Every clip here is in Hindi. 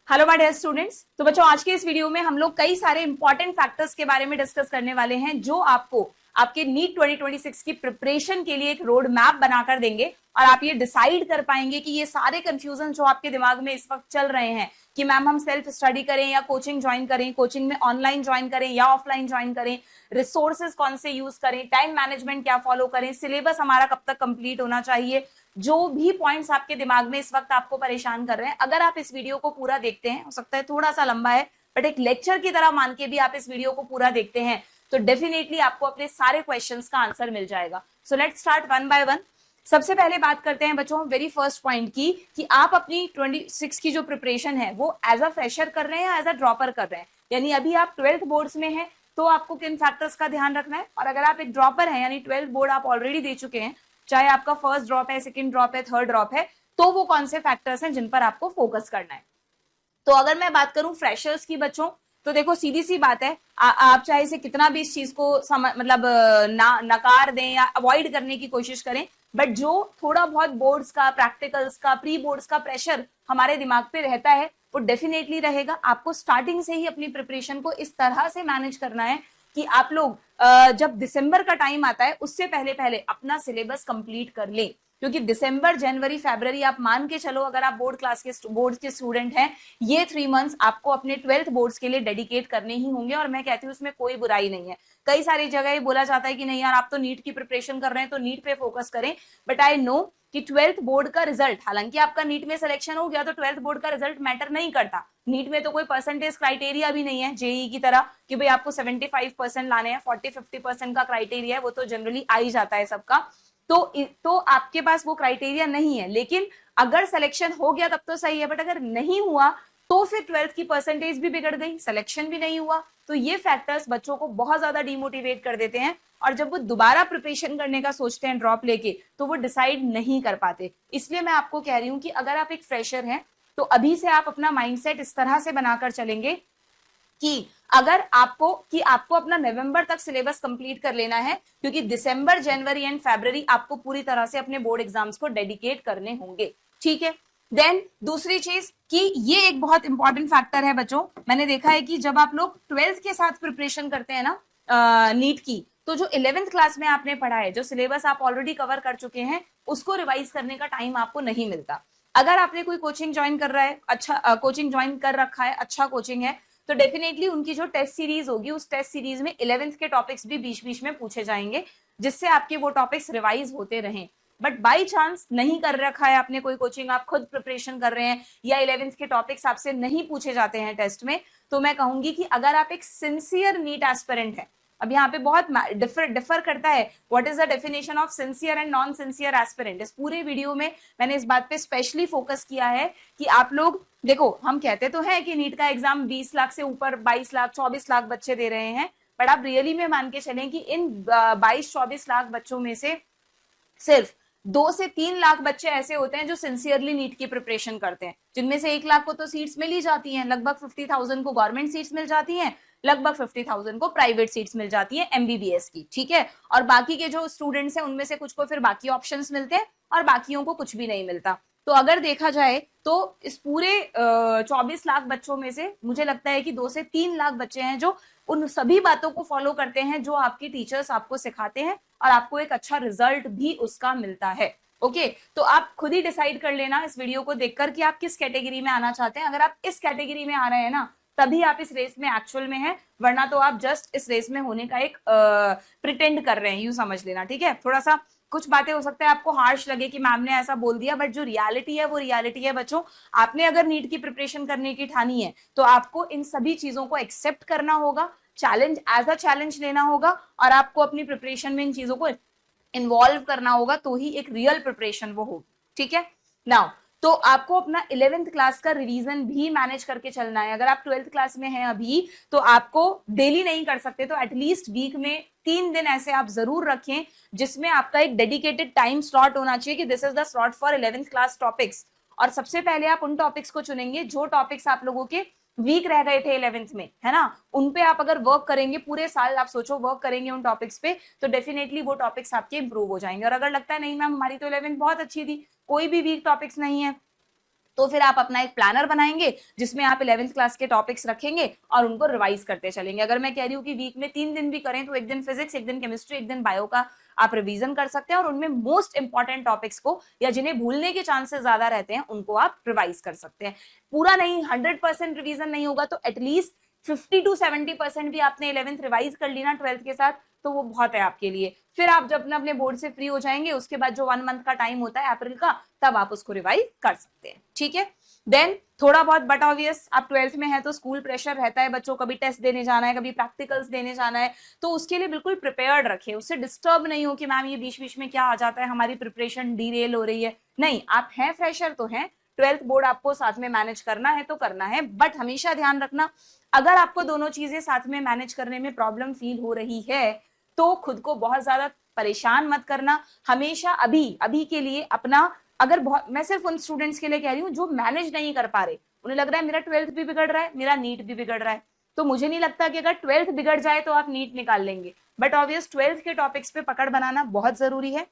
Hello my dear students. तो बच्चों, आज के इस वीडियो में हम लोग कई सारे इंपॉर्टेंट फैक्टर्स के बारे में डिस्कस करने वाले हैं जो आपको आपके नीट 2026 की प्रिपरेशन के लिए एक रोड मैप बनाकर देंगे और आप ये डिसाइड कर पाएंगे कि ये सारे कंफ्यूजन जो आपके दिमाग में इस वक्त चल रहे हैं कि मैम हम सेल्फ स्टडी करें या कोचिंग ज्वाइन करें, कोचिंग में ऑनलाइन ज्वाइन करें या ऑफलाइन ज्वाइन करें, रिसोर्सेज कौन से यूज करें, टाइम मैनेजमेंट क्या फॉलो करें, सिलेबस हमारा कब तक कंप्लीट होना चाहिए, जो भी पॉइंट्स आपके दिमाग में इस वक्त आपको परेशान कर रहे हैं, अगर आप इस वीडियो को पूरा देखते हैं, हो सकता है थोड़ा सा लंबा है बट एक लेक्चर की तरह मान के भी आप इस वीडियो को पूरा देखते हैं तो डेफिनेटली आपको अपने सारे क्वेश्चंस का आंसर मिल जाएगा। So let's start one by one. सबसे पहले बात करते हैं बच्चों वेरी फर्स्ट पॉइंट की कि आप अपनी 26 की जो प्रिपरेशन है वो एज अ फ्रेशर कर रहे हैं या एज अ ड्रॉपर कर रहे हैं। यानी अभी आप 12th बोर्ड्स में हैं तो आपको किन फैक्टर्स का ध्यान रखना है, और अगर आप एक ड्रॉपर हैं यानी 12th बोर्ड आप ऑलरेडी दे चुके हैं, चाहे आपका फर्स्ट ड्रॉप है, सेकंड ड्रॉप है, थर्ड ड्रॉप है, तो वो कौन से फैक्टर्स हैं जिन पर आपको फोकस करना है। तो अगर मैं बात करूं फ्रेशर्स की बच्चों, तो देखो सीधी सी बात है, आप चाहे से कितना भी इस चीज को मतलब नकार दें या अवॉइड करने की कोशिश करें, बट जो थोड़ा बहुत बोर्ड्स का, प्रैक्टिकल्स का, प्री बोर्ड्स का प्रेशर हमारे दिमाग पे रहता है वो डेफिनेटली रहेगा। आपको स्टार्टिंग से ही अपनी प्रिपरेशन को इस तरह से मैनेज करना है कि आप लोग जब दिसंबर का टाइम आता है उससे पहले पहले अपना सिलेबस कंप्लीट कर लें, क्योंकि दिसंबर, जनवरी, फरवरी आप मान के चलो अगर आप बोर्ड के स्टूडेंट हैं, ये 3 मंथ्स आपको अपने 12th बोर्ड्स के लिए डेडिकेट करने ही होंगे। और मैं कहती हूँ उसमें कोई बुराई नहीं है। कई सारी जगह बोला जाता है कि नहीं यार आप तो नीट की प्रिपरेशन कर रहे हैं तो नीट पे फोकस करें, बट आई नो कि 12th बोर्ड का रिजल्ट, हालांकि आपका नीट में सिलेक्शन हो गया तो 12th बोर्ड का रिजल्ट मैटर नहीं करता। नीट में तो कोई परसेंटेज क्राइटेरिया भी नहीं है जेई की तरह कि भाई आपको 75% लाने हैं, 40-50% का क्राइटेरिया है, वो तो जनरली आ ही जाता है सबका। तो आपके पास वो क्राइटेरिया नहीं है, लेकिन अगर सिलेक्शन हो गया तब तो सही है, बट अगर नहीं हुआ तो फिर 12th की परसेंटेज भी बिगड़ गई, सिलेक्शन भी नहीं हुआ। तो ये फैक्टर्स बच्चों को बहुत ज्यादा डिमोटिवेट कर देते हैं और जब वो दोबारा प्रिपरेशन करने का सोचते हैं ड्रॉप लेके तो वो डिसाइड नहीं कर पाते। इसलिए मैं आपको कह रही हूं कि अगर आप एक फ्रेशर हैं तो अभी से आप अपना माइंडसेट इस तरह से बनाकर चलेंगे कि अगर आपको अपना नवंबर तक सिलेबस कंप्लीट कर लेना है, क्योंकि दिसंबर, जनवरी एंड फरवरी आपको पूरी तरह से अपने बोर्ड एग्जाम्स को डेडिकेट करने होंगे। ठीक है। देन दूसरी चीज कि ये एक बहुत इंपॉर्टेंट फैक्टर है बच्चों, मैंने देखा है कि जब आप लोग 12th के साथ प्रिपरेशन करते हैं ना नीट की, तो जो 11th क्लास में आपने पढ़ा है, जो सिलेबस आप ऑलरेडी कवर कर चुके हैं, उसको रिवाइज करने का टाइम आपको नहीं मिलता। अगर आपने कोई कोचिंग ज्वाइन कर रहा है, अच्छा कोचिंग ज्वाइन कर रखा है, अच्छा कोचिंग है, तो डेफिनेटली उनकी जो टेस्ट सीरीज होगी उस टेस्ट सीरीज में 11th के टॉपिक्स भी बीच बीच में पूछे जाएंगे, जिससे आपके वो टॉपिक्स रिवाइज होते रहें। बट बाई चांस नहीं कर रखा है आपने कोई कोचिंग, आप खुद प्रिपरेशन कर रहे हैं या 11th के टॉपिक्स आपसे नहीं पूछे जाते हैं टेस्ट में, तो मैं कहूंगी कि अगर आप एक सिंसियर नीट एस्पिरेंट है, अब यहाँ पे बहुत डिफर करता है what is the definition of sincere and non sincere aspirant. इस पूरे वीडियो में मैंने इस बात पे स्पेशली फोकस किया है कि आप लोग देखो, हम कहते तो हैं कि नीट का एग्जाम 20 लाख से ऊपर 22 लाख 24 लाख बच्चे दे रहे हैं, बट आप रियली में मान के चलें कि इन 22-24 लाख बच्चों में से सिर्फ 2 से 3 लाख बच्चे ऐसे होते हैं जो सिंसियरली नीट की प्रिपरेशन करते हैं, जिनमें से 1 लाख को तो सीट्स मिल ही जाती हैं, लगभग 50,000 को गवर्नमेंट सीट्स मिल जाती हैं, लगभग 50,000 को प्राइवेट सीट्स मिल जाती हैं एमबीबीएस की। ठीक है। और बाकी के जो स्टूडेंट्स हैं उनमें से कुछ को फिर बाकी ऑप्शंस मिलते हैं और बाकियों को कुछ भी नहीं मिलता। तो अगर देखा जाए तो इस पूरे 24 लाख बच्चों में से मुझे लगता है कि 2 से 3 लाख बच्चे हैं जो उन सभी बातों को फॉलो करते हैं जो आपकी टीचर्स आपको सिखाते हैं और आपको एक अच्छा रिजल्ट भी उसका मिलता है। ओके, तो आप खुद ही डिसाइड कर लेना इस वीडियो को देखकर कि आप किस कैटेगरी में आना चाहते हैं। अगर आप इस कैटेगरी में आ रहे हैं ना, तभी आप इस रेस में एक्चुअल में हैं, वरना तो आप जस्ट इस रेस में होने का एक प्रिटेंड कर रहे हैं, यूं समझ लेना। ठीक है। थोड़ा सा कुछ बातें हो सकता है आपको हार्श लगे कि मैम ने ऐसा बोल दिया, बट जो रियलिटी है वो रियलिटी है बच्चों। आपने अगर नीट की प्रिपरेशन करने की ठानी है तो आपको इन सभी चीजों को एक्सेप्ट करना होगा, चैलेंज एज अ चैलेंज लेना होगा और आपको अपनी प्रिपरेशन में इन चीजों को इन्वॉल्व करना होगा, तो ही एक रियल प्रिपरेशन वो होगी। ठीक है। नाउ तो आपको अपना 11th क्लास का रिवीजन भी मैनेज करके चलना है। अगर आप 12th क्लास में हैं अभी तो आपको डेली नहीं कर सकते, तो एटलीस्ट वीक में 3 दिन ऐसे आप जरूर रखें जिसमें आपका एक डेडिकेटेड टाइम स्लॉट होना चाहिए कि this is the slot for 11th class topics. और सबसे पहले आप उन टॉपिक्स को चुनेंगे जो टॉपिक्स आप लोगों के वीक रह गए थे 11th में, है ना, उन पे आप अगर वर्क करेंगे, पूरे साल आप सोचो वर्क करेंगे उन टॉपिक्स पे, तो डेफिनेटली वो टॉपिक्स आपके इंप्रूव हो जाएंगे। और अगर लगता है नहीं मैम हमारी तो 11th बहुत अच्छी थी, कोई भी वीक टॉपिक्स नहीं है, तो फिर आप अपना एक प्लानर बनाएंगे जिसमें आप 11th क्लास के टॉपिक्स रखेंगे और उनको रिवाइज करते चलेंगे। अगर मैं कह रही हूँ कि वीक में 3 दिन भी करें तो एक दिन फिजिक्स, एक दिन केमिस्ट्री, एक दिन बायो का आप रिवीजन कर सकते हैं और उनमें मोस्ट इंपॉर्टेंट टॉपिक्स को या जिन्हें भूलने के चांसेस ज्यादा रहते हैं उनको आप रिवाइज कर सकते हैं। पूरा नहीं, 100% रिवीजन नहीं होगा तो एटलीस्ट 50 to 70% भी आपने 11th रिवाइज कर ली ना 12th के साथ, तो वो बहुत है आपके लिए। फिर आप जब अपने बोर्ड से फ्री हो जाएंगे उसके बाद जो 1 मंथ का टाइम होता है अप्रैल का, तब आप उसको रिवाइज कर सकते हैं। ठीक है, देन थोड़ा बहुत बट ऑब्वियस आप 12th में है तो स्कूल प्रेशर रहता है बच्चों, कभी टेस्ट देने जाना है, कभी प्रैक्टिकल्स देने जाना है, तो उसके लिए बिल्कुल प्रिपेयर्ड रखें, उससे डिस्टर्ब नहीं हो कि मैम ये बीच बीच में क्या आ जाता है, हमारी प्रिपरेशन डीरेल हो रही है। नहीं, आप हैं फ्रेशर तो हैं, 12th बोर्ड आपको साथ में मैनेज करना है तो करना है, बट हमेशा ध्यान रखना अगर आपको दोनों चीजें साथ में मैनेज करने में प्रॉब्लम फील हो रही है तो खुद को बहुत ज्यादा परेशान मत करना। हमेशा अभी के लिए अपना, अगर बहुत, मैं सिर्फ उन स्टूडेंट्स के लिए कह रही हूँ जो मैनेज नहीं कर पा रहे, उन्हें लग रहा है मेरा 12th भी बिगड़ रहा है, मेरा नीट भी बिगड़ रहा है, तो मुझे नहीं लगता कि अगर 12th बिगड़ जाए तो आप नीट निकाल लेंगे, बट ऑब्वियस 12th के टॉपिक्स पे पकड़ बनाना बहुत जरूरी है।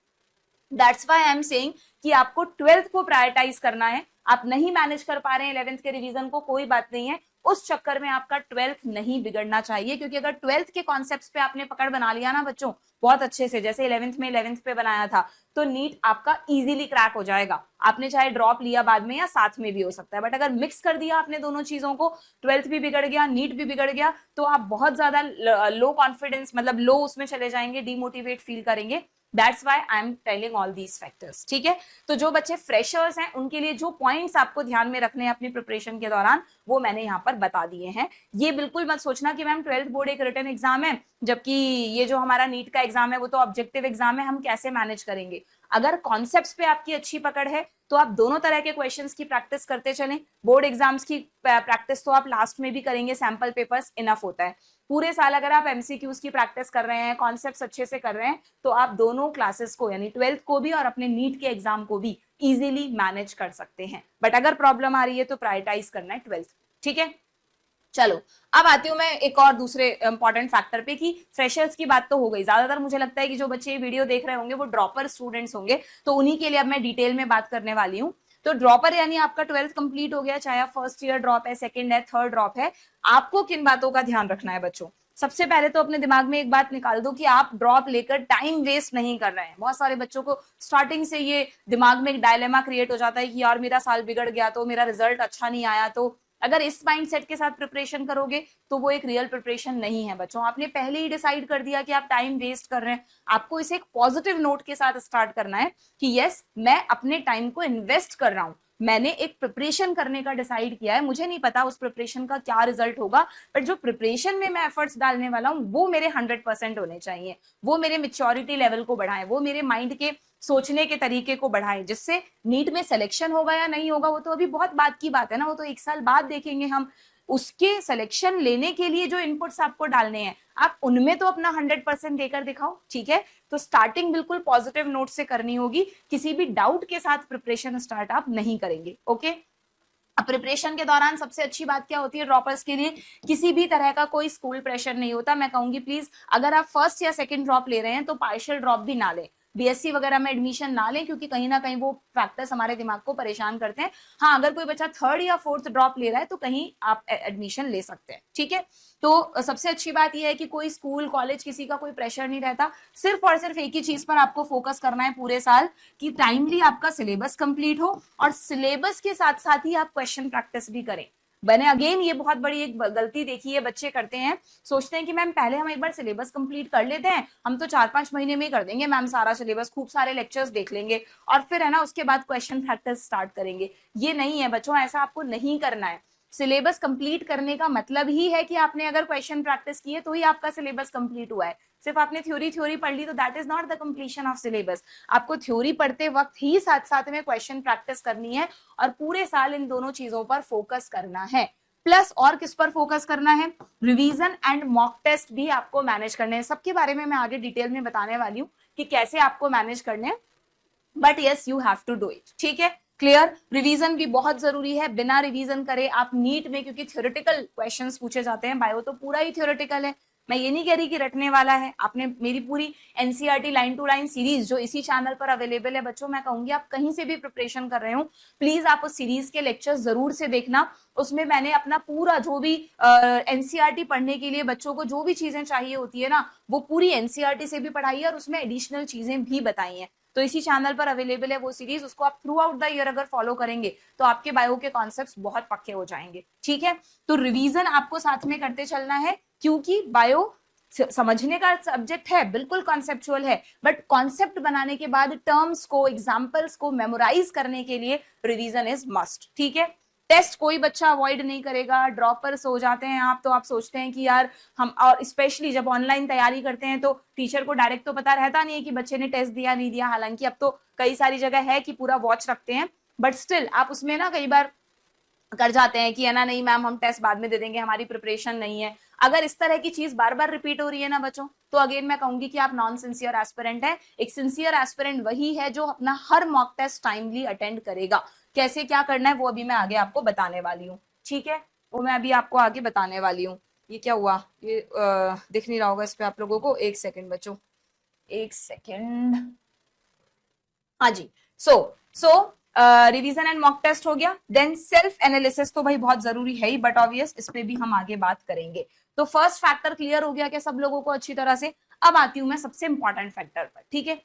That's why I am saying कि आपको 12th को प्रायोरिटाइज करना है। आप नहीं मैनेज कर पा रहे हैं 11th के रिवीजन को, कोई बात नहीं है, उस चक्कर में आपका 12th नहीं बिगड़ना चाहिए, क्योंकि अगर 12th के कॉन्सेप्ट्स पे आपने पकड़ बना लिया ना बच्चों बहुत अच्छे से, जैसे 11th में 11th पे बनाया था, तो नीट आपका इजीली क्रैक हो जाएगा। आपने चाहे ड्रॉप लिया बाद में या साथ में भी हो सकता है, बट अगर मिक्स कर दिया आपने दोनों चीजों को, 12th भी बिगड़ गया, नीट भी बिगड़ गया, तो आप बहुत ज्यादा लो कॉन्फिडेंस, मतलब लो उसमें चले जाएंगे, डिमोटिवेट फील करेंगे। That's why I am telling all these factors. ठीक है, तो जो बच्चे फ्रेशर्स हैं उनके लिए जो पॉइंट्स आपको ध्यान में रखने हैं अपनी प्रिपरेशन के दौरान वो मैंने यहाँ पर बता दिए हैं। ये बिल्कुल मत सोचना कि मैम 12th बोर्ड एक रिटन एग्जाम है जबकि ये जो हमारा नीट का एग्जाम है वो तो ऑब्जेक्टिव एग्जाम है, हम कैसे मैनेज करेंगे। अगर कॉन्सेप्ट्स पे आपकी अच्छी पकड़ है तो आप दोनों तरह के क्वेश्चंस की प्रैक्टिस करते चलें। बोर्ड एग्जाम्स की प्रैक्टिस तो आप लास्ट में भी करेंगे, सैंपल पेपर्स इनफ होता है। पूरे साल अगर आप एमसीक्यूज की प्रैक्टिस कर रहे हैं, कॉन्सेप्ट्स अच्छे से कर रहे हैं, तो आप दोनों क्लासेस को यानी 12th को भी और अपने नीट के एग्जाम को भी इजीली मैनेज कर सकते हैं। बट अगर प्रॉब्लम आ रही है तो प्रायोरिटाइज करना है 12th। ठीक है, चलो अब आती हूँ मैं एक और दूसरे इंपॉर्टेंट फैक्टर पे कि फ्रेशर्स की बात तो हो गई। ज्यादातर मुझे लगता है कि जो बच्चे ये वीडियो देख रहे होंगे वो ड्रॉपर स्टूडेंट्स होंगे, तो उन्हीं के लिए अब मैं डिटेल में बात करने वाली हूँ। तो ड्रॉपर यानी आपका 12th कंप्लीट हो गया, चाहे आप फर्स्ट ईयर ड्रॉप है, सेकंड है, थर्ड ड्रॉप है, आपको किन बातों का ध्यान रखना है बच्चों। सबसे पहले तो अपने दिमाग में एक बात निकाल दो कि आप ड्रॉप लेकर टाइम वेस्ट नहीं कर रहे हैं। बहुत सारे बच्चों को स्टार्टिंग से ये दिमाग में एक डायलेमा क्रिएट हो जाता है कि यार मेरा साल बिगड़ गया तो, मेरा रिजल्ट अच्छा नहीं आया तो। अगर इस माइंडसेट के साथ प्रिपरेशन करोगे तो वो एक रियल प्रिपरेशन नहीं है बच्चों। आपने पहले ही डिसाइड कर दिया कि आप टाइम वेस्ट कर रहे हैं। आपको इसे एक पॉजिटिव नोट के साथ स्टार्ट करना है कि यस मैं अपने टाइम को इन्वेस्ट कर रहा हूं, मैंने एक प्रिपरेशन करने का डिसाइड किया है, मुझे नहीं पता उस प्रिपरेशन का क्या रिजल्ट होगा, बट जो प्रिपरेशन में मैं एफर्ट्स डालने वाला हूं वो मेरे 100% होने चाहिए, वो मेरे मैच्योरिटी लेवल को बढ़ाएं, वो मेरे माइंड के सोचने के तरीके को बढ़ाएं, जिससे नीट में सिलेक्शन होगा या नहीं होगा वो तो अभी बहुत बात की बात है ना, वो तो 1 साल बाद देखेंगे हम। उसके सिलेक्शन लेने के लिए जो इनपुट्स आपको डालने हैं आप उनमें तो अपना 100% देकर दिखाओ। ठीक है, तो स्टार्टिंग बिल्कुल पॉजिटिव नोट से करनी होगी, किसी भी डाउट के साथ प्रिपरेशन स्टार्ट आप नहीं करेंगे। ओके, अब प्रिपरेशन के दौरान सबसे अच्छी बात क्या होती है ड्रॉपर्स के लिए, किसी भी तरह का कोई स्कूल प्रेशर नहीं होता। मैं कहूंगी प्लीज अगर आप फर्स्ट या सेकंड ड्रॉप ले रहे हैं तो पार्शियल ड्रॉप भी ना लें, बीएससी वगैरह में एडमिशन ना लें, क्योंकि कहीं ना कहीं वो फैक्टर्स हमारे दिमाग को परेशान करते हैं। हाँ, अगर कोई बच्चा थर्ड या फोर्थ ड्रॉप ले रहा है तो कहीं आप एडमिशन ले सकते हैं। ठीक है, तो सबसे अच्छी बात यह है कि कोई स्कूल कॉलेज किसी का कोई प्रेशर नहीं रहता, सिर्फ और सिर्फ एक ही चीज पर आपको फोकस करना है पूरे साल कि टाइमली आपका सिलेबस कंप्लीट हो और सिलेबस के साथ साथ ही आप क्वेश्चन प्रैक्टिस भी करें। मैंने अगेन ये बहुत बड़ी एक गलती देखी है, बच्चे करते हैं, सोचते हैं कि मैम पहले हम एक बार सिलेबस कंप्लीट कर लेते हैं, हम तो 4-5 महीने में ही कर देंगे मैम सारा सिलेबस, खूब सारे लेक्चर्स देख लेंगे और फिर है ना उसके बाद क्वेश्चन प्रैक्टिस स्टार्ट करेंगे। ये नहीं है बच्चों, ऐसा आपको नहीं करना है। सिलेबस कंप्लीट करने का मतलब ही है कि आपने अगर क्वेश्चन प्रैक्टिस किए तो ही आपका सिलेबस कंप्लीट हुआ है। सिर्फ आपने थ्योरी पढ़ ली तो that is not the completion of syllabus. आपको थ्योरी पढ़ते वक्त ही साथ साथ में क्वेश्चन प्रैक्टिस करनी है और पूरे साल इन दोनों चीजों पर फोकस करना है। प्लस और किस पर फोकस करना है, रिवीजन एंड मॉक टेस्ट भी आपको मैनेज करने हैं। सबके बारे में मैं आगे डिटेल में बताने वाली हूँ कि कैसे आपको मैनेज करने हैं, but yes you have to do it. ठीक है, क्लियर। रिवीजन भी बहुत जरूरी है, बिना रिवीजन करे आप नीट में, क्योंकि थ्योरेटिकल क्वेश्चंस पूछे जाते हैं, बायो तो पूरा ही थ्योरेटिकल है, मैं ये नहीं कह रही कि रटने वाला है। आपने मेरी पूरी NCERT line to line series जो इसी चैनल पर अवेलेबल है बच्चों, मैं कहूंगी आप कहीं से भी प्रिपरेशन कर रहे हो, प्लीज आप उस सीरीज के लेक्चर जरूर से देखना। उसमें मैंने अपना पूरा जो भी एनसीईआरटी पढ़ने के लिए बच्चों को जो भी चीजें चाहिए होती है ना, वो पूरी एनसीईआरटी से भी पढ़ाई है और उसमें एडिशनल चीजें भी बताई हैं। तो इसी चैनल पर अवेलेबल है वो सीरीज, उसको आप थ्रू आउट द ईयर अगर फॉलो करेंगे तो आपके बायो के कॉन्सेप्ट्स बहुत पक्के हो जाएंगे। ठीक है, तो रिवीजन आपको साथ में करते चलना है, क्योंकि बायो समझने का सब्जेक्ट है, बिल्कुल कॉन्सेप्चुअल है, बट कॉन्सेप्ट बनाने के बाद टर्म्स को, एग्जांपल्स को मेमोराइज करने के लिए रिवीजन इज मस्ट। ठीक है, टेस्ट कोई बच्चा अवॉइड नहीं करेगा। ड्रॉपर्स हो जाते हैं आप, तो आप सोचते हैं कि यार हम, और स्पेशली जब ऑनलाइन तैयारी करते हैं तो टीचर को डायरेक्ट तो पता रहता नहीं है कि बच्चे ने टेस्ट दिया नहीं दिया, हालांकि अब तो कई सारी जगह है कि पूरा वॉच रखते हैं, बट स्टिल आप उसमें ना कई बार कर जाते हैं कि है ना, नहीं मैम हम टेस्ट बाद में दे देंगे, हमारी प्रिपरेशन नहीं है। अगर इस तरह की चीज बार बार रिपीट हो रही है ना बच्चों, तो अगेन मैं कहूंगी कि आप नॉन सिंसियर एस्पिरेंट है। एक सिंसियर एस्पिरेंट वही है जो अपना हर मॉक टेस्ट टाइमली अटेंड करेगा। कैसे क्या करना है वो अभी मैं आगे आपको बताने वाली हूँ। ठीक है, वो मैं अभी आपको आगे बताने वाली हूँ। ये क्या हुआ, ये दिख नहीं रहा होगा इस पे आप लोगों को, एक सेकेंड बच्चों, एक सेकेंड। हाँ जी, सो रिवीजन एंड मॉक टेस्ट हो गया। देन सेल्फ एनालिसिस तो भाई बहुत जरूरी है ही, बट ऑब्वियस इस पे भी हम आगे बात करेंगे। तो फर्स्ट फैक्टर क्लियर हो गया क्या सब लोगों को अच्छी तरह से? अब आती हूं मैं सबसे इंपॉर्टेंट फैक्टर पर। ठीक है,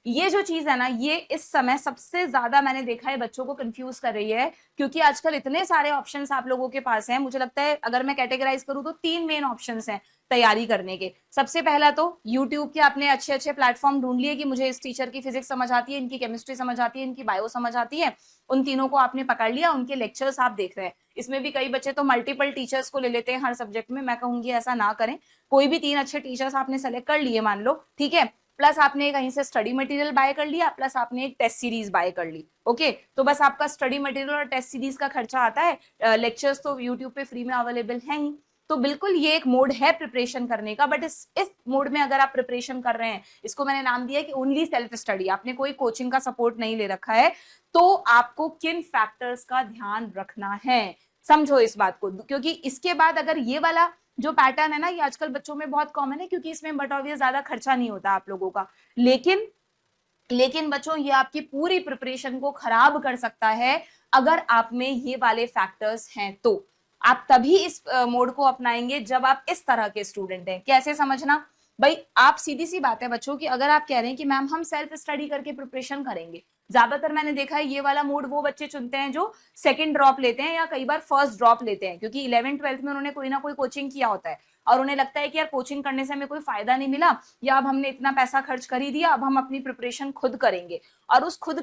ये जो चीज है ना, ये इस समय सबसे ज्यादा मैंने देखा है बच्चों को कंफ्यूज कर रही है, क्योंकि आजकल इतने सारे ऑप्शंस आप लोगों के पास हैं। मुझे लगता है अगर मैं कैटेगराइज करूं तो 3 मेन ऑप्शंस हैं तैयारी करने के। सबसे पहला तो YouTube के आपने अच्छे अच्छे प्लेटफॉर्म ढूंढ लिए कि मुझे इस टीचर की फिजिक्स समझ आती है, इनकी केमिस्ट्री समझ आती है, इनकी बायो समझ आती है, उन तीनों को आपने पकड़ लिया, उनके लेक्चर्स आप देख रहे हैं। इसमें भी कई बच्चे तो मल्टीपल टीचर्स को ले लेते हैं हर सब्जेक्ट में, मैं कहूंगी ऐसा ना करें। कोई भी 3 अच्छे टीचर्स आपने सेलेक्ट कर लिए मान लो, ठीक है, प्लस आपने कहीं से स्टडी मटेरियल बाय कर लिया, प्लस आपने एक टेस्ट सीरीज बाय कर ली। ओके, तो बस आपका स्टडी मटेरियल और टेस्ट सीरीज का खर्चा आता है, लेक्चर्स तो यूट्यूब पे फ्री में अवेलेबल है ही। तो बिल्कुल ये एक मोड है प्रिपरेशन करने का, बट इस मोड में अगर आप प्रिपरेशन कर रहे हैं, इसको मैंने नाम दिया कि ओनली सेल्फ स्टडी, आपने कोई कोचिंग का सपोर्ट नहीं ले रखा है, तो आपको किन फैक्टर्स का ध्यान रखना है, समझो इस बात को। क्योंकि इसके बाद अगर ये वाला जो पैटर्न है ना, ये आजकल बच्चों में बहुत कॉमन है, क्योंकि इसमें बट ऑब्वियस ज्यादा खर्चा नहीं होता आप लोगों का, लेकिन बच्चों ये आपकी पूरी प्रिपरेशन को खराब कर सकता है अगर आप में ये वाले फैक्टर्स हैं। तो आप तभी इस मोड को अपनाएंगे जब आप इस तरह के स्टूडेंट हैं। कैसे समझना भाई, आप सीधी सी बात है बच्चों कि अगर आप कह रहे हैं कि मैम हम सेल्फ स्टडी करके प्रिपरेशन करेंगे, ज्यादातर मैंने देखा है ये वाला मोड वो बच्चे चुनते हैं जो सेकंड ड्रॉप लेते हैं या कई बार फर्स्ट ड्रॉप लेते हैं, क्योंकि 11th-12th में उन्होंने कोई ना कोई कोचिंग किया होता है और उन्हें लगता है कि यार कोचिंग करने से हमें कोई फायदा नहीं मिला, या अब हमने इतना पैसा खर्च कर ही दिया, अब हम अपनी प्रिपरेशन खुद करेंगे। और उस खुद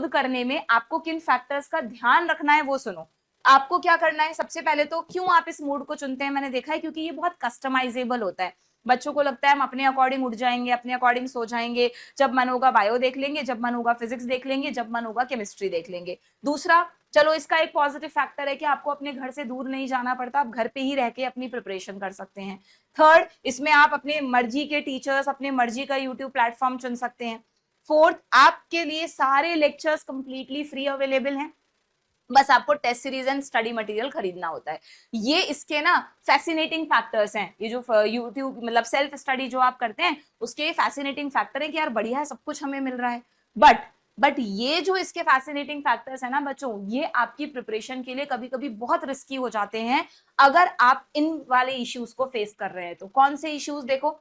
करने में आपको किन फैक्टर्स का ध्यान रखना है वो सुनो। आपको क्या करना है, सबसे पहले तो क्यों आप इस मोड को चुनते हैं, मैंने देखा है क्योंकि ये बहुत कस्टमाइजेबल होता है। बच्चों को लगता है हम अपने अकॉर्डिंग उठ जाएंगे, अपने अकॉर्डिंग सो जाएंगे, जब मन होगा बायो देख लेंगे, जब मन होगा फिजिक्स देख लेंगे, जब मन होगा केमिस्ट्री देख लेंगे। दूसरा, चलो इसका एक पॉजिटिव फैक्टर है कि आपको अपने घर से दूर नहीं जाना पड़ता, आप घर पे ही रह के अपनी प्रिपरेशन कर सकते हैं। थर्ड, इसमें आप अपने मर्जी के टीचर्स, अपने मर्जी का यूट्यूब प्लेटफॉर्म चुन सकते हैं। फोर्थ, आपके लिए सारे लेक्चर्स कंप्लीटली फ्री अवेलेबल हैं, बस आपको test series and study material खरीदना होता है। ये इसके ना फैसिनेटिंग फैक्टर्स हैं, ये जो यूट्यूब मतलब सेल्फ स्टडी जो आप करते हैं उसके फैसिनेटिंग फैक्टर है कि यार बढ़िया है, सब कुछ हमें मिल रहा है। बट ये जो इसके फैसिनेटिंग फैक्टर्स है ना बच्चों, ये आपकी प्रिपरेशन के लिए कभी कभी बहुत रिस्की हो जाते हैं अगर आप इन वाले इश्यूज को फेस कर रहे हैं। तो कौन से इश्यूज, देखो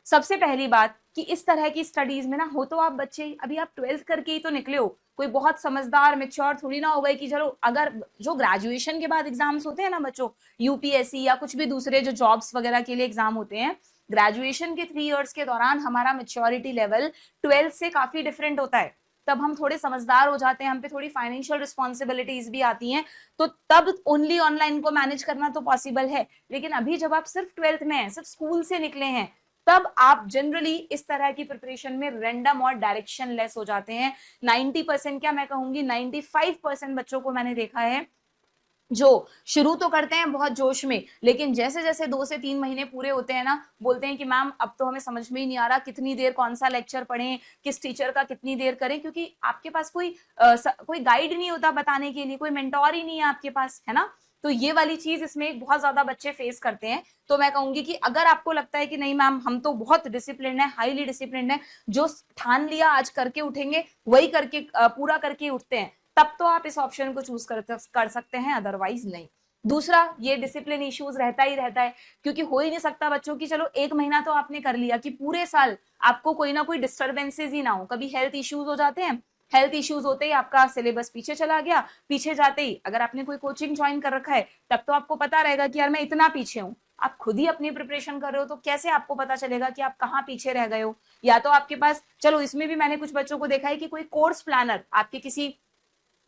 सबसे पहली बात कि इस तरह की स्टडीज में ना हो तो आप बच्चे, अभी आप 12th करके ही तो निकले हो, कोई बहुत समझदार मैच्योर थोड़ी ना हो गए कि चलो, अगर जो ग्रेजुएशन के बाद एग्जाम्स होते हैं ना बच्चों, यूपीएससी या कुछ भी दूसरे जो जॉब्स वगैरह के लिए एग्जाम होते हैं, ग्रेजुएशन के 3 इयर्स के दौरान हमारा मैच्योरिटी लेवल 12th से काफी डिफरेंट होता है। तब हम थोड़े समझदार हो जाते हैं, हम पे थोड़ी फाइनेंशियल रिस्पॉन्सिबिलिटीज भी आती हैं, तो तब ओनली ऑनलाइन को मैनेज करना तो पॉसिबल है। लेकिन अभी जब आप सिर्फ 12th में हैं, सिर्फ स्कूल से निकले हैं, तब आप जनरली इस तरह की प्रिपरेशन में रैंडम और डायरेक्शन लेस हो जाते हैं। 90% क्या मैं कहूंगी 95% बच्चों को मैंने देखा है जो शुरू तो करते हैं बहुत जोश में, लेकिन जैसे जैसे 2 से 3 महीने पूरे होते हैं ना, बोलते हैं कि मैम अब तो हमें समझ में ही नहीं आ रहा कितनी देर कौन सा लेक्चर पढ़ें, किस टीचर का कितनी देर करें, क्योंकि आपके पास कोई गाइड नहीं होता बताने के लिए, कोई मेंटोर ही नहीं है आपके पास, है ना। तो ये वाली चीज इसमें बहुत ज्यादा बच्चे फेस करते हैं। तो मैं कहूंगी कि अगर आपको लगता है कि नहीं मैम हम तो बहुत डिसिप्लिन है, हाईली डिसिप्लिन है, जो ठान लिया आज करके उठेंगे वही करके पूरा करके उठते हैं, तब तो आप इस ऑप्शन को चूज कर सकते हैं, अदरवाइज नहीं। दूसरा, ये डिसिप्लिन इश्यूज रहता ही रहता है, क्योंकि हो ही नहीं सकता बच्चों की चलो एक महीना तो आपने कर लिया कि पूरे साल आपको कोई ना कोई डिस्टर्बेंसेज ही ना हो। कभी हेल्थ इश्यूज हो जाते हैं, हेल्थ इश्यूज होते ही आपका सिलेबस पीछे चला गया, पीछे जाते ही अगर आपने कोई कोचिंग ज्वाइन कर रखा है तब तो आपको पता रहेगा कि यार मैं इतना पीछे हूँ। आप खुद ही अपनी प्रिपरेशन कर रहे हो तो कैसे आपको पता चलेगा कि आप कहाँ पीछे रह गए हो। या तो आपके पास, चलो इसमें भी मैंने कुछ बच्चों को देखा है कि कोई कोर्स प्लानर, आपके किसी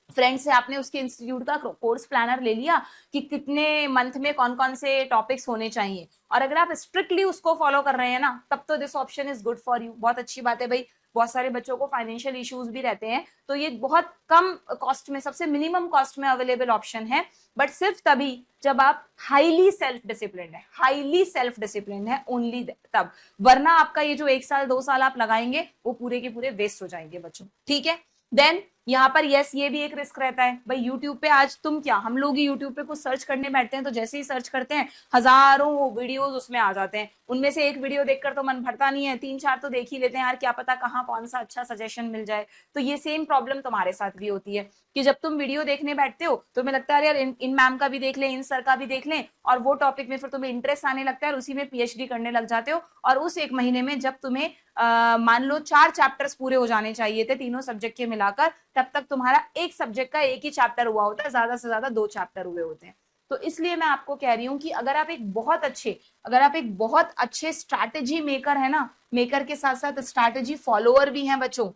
फ्रेंड से आपने उसके इंस्टीट्यूट का कोर्स प्लानर ले लिया कि कितने मंथ में कौन कौन से टॉपिक्स होने चाहिए, और अगर आप स्ट्रिक्टली उसको फॉलो कर रहे हैं ना, तब तो this option is good for you. बहुत अच्छी बात है भाई, बहुत सारे बच्चों को फाइनेंशियल इश्यूज भी रहते हैं, तो ये बहुत कम कॉस्ट में, सबसे मिनिमम कॉस्ट में अवेलेबल ऑप्शन है। बट सिर्फ तभी जब आप हाईली सेल्फ डिसिप्लिन है, हाईली सेल्फ डिसिप्लिन है, ओनली तब। वरना आपका ये जो 1 साल 2 साल आप लगाएंगे वो पूरे के पूरे वेस्ट हो जाएंगे बच्चों, ठीक है। देन यहाँ पर यस, ये भी एक रिस्क रहता है भाई। यूट्यूब पे आज तुम क्या, हम लोग ही यूट्यूब पे कुछ सर्च करने बैठते हैं तो जैसे ही सर्च करते हैं हजारों वीडियोस उसमें आ जाते हैं, उनमें से एक वीडियो देखकर तो मन भरता नहीं है, 3-4 तो देख ही लेते हैं यार, क्या पता कहाँ कौन सा अच्छा सजेशन मिल जाए। तो ये सेम प्रॉब्लम तुम्हारे साथ भी होती है कि जब तुम वीडियो देखने बैठते हो तो तुम्हें लगता है यार इन मैम का भी देख लें, इन सर का भी देख लें, और वो टॉपिक में फिर तुम्हें इंटरेस्ट आने लगता है और उसी में पीएचडी करने लग जाते हो। और उस 1 महीने में जब तुम्हें मान लो 4 चैप्टर्स पूरे हो जाने चाहिए थे तीनों सब्जेक्ट के मिलाकर, तब तक तुम्हारा एक सब्जेक्ट का एक ही चैप्टर हुआ होता है, ज्यादा से ज्यादा 2 चैप्टर हुए होते हैं। तो इसलिए मैं आपको कह रही हूं कि अगर आप एक बहुत अच्छे स्ट्रैटेजी मेकर है ना, मेकर के साथ साथ स्ट्रैटेजी फॉलोअर भी हैं बच्चों,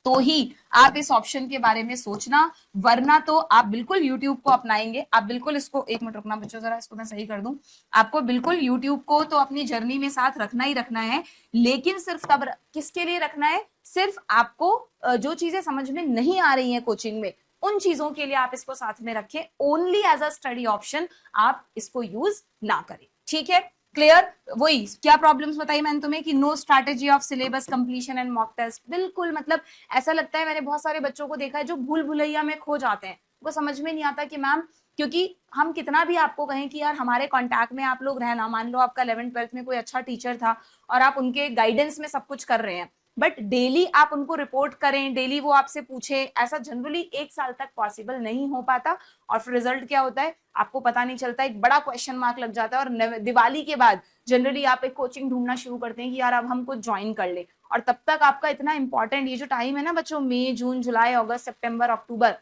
तो ही आप इस ऑप्शन के बारे में सोचना, वरना तो आप बिल्कुल YouTube को अपनाएंगे। आप बिल्कुल इसको, 1 मिनट रुकना बच्चों, जरा इसको मैं सही कर दूं। आपको बिल्कुल YouTube को तो अपनी जर्नी में साथ रखना ही रखना है, लेकिन सिर्फ तब किसके लिए रखना है, सिर्फ आपको जो चीजें समझ में नहीं आ रही हैं कोचिंग में, उन चीजों के लिए आप इसको साथ में रखें। Only as a study option आप इसको यूज ना करें, ठीक है। क्लियर। वही क्या प्रॉब्लम्स बताई मैंने तुम्हें कि no strategy of syllabus completion and mock test, बिल्कुल मतलब ऐसा लगता है, मैंने बहुत सारे बच्चों को देखा है जो भूल भुलैया में खो जाते हैं, वो समझ में नहीं आता कि मैम, क्योंकि हम कितना भी आपको कहें कि यार हमारे कांटेक्ट में आप लोग रहना, मान लो आपका 11th-12th में कोई अच्छा टीचर था और आप उनके गाइडेंस में सब कुछ कर रहे हैं, बट डेली आप उनको रिपोर्ट करें, डेली वो आपसे पूछे, ऐसा जनरली 1 साल तक पॉसिबल नहीं हो पाता। और फिर रिजल्ट क्या होता है आपको पता नहीं चलता, एक बड़ा क्वेश्चन मार्क लग जाता है। और दिवाली के बाद जनरली आप एक कोचिंग ढूंढना शुरू करते हैं कि यार अब हम कुछ ज्वाइन कर ले, और तब तक आपका इतना इंपॉर्टेंट ये जो टाइम है ना बच्चों, मई, जून, जुलाई, अगस्त, सितंबर, अक्टूबर,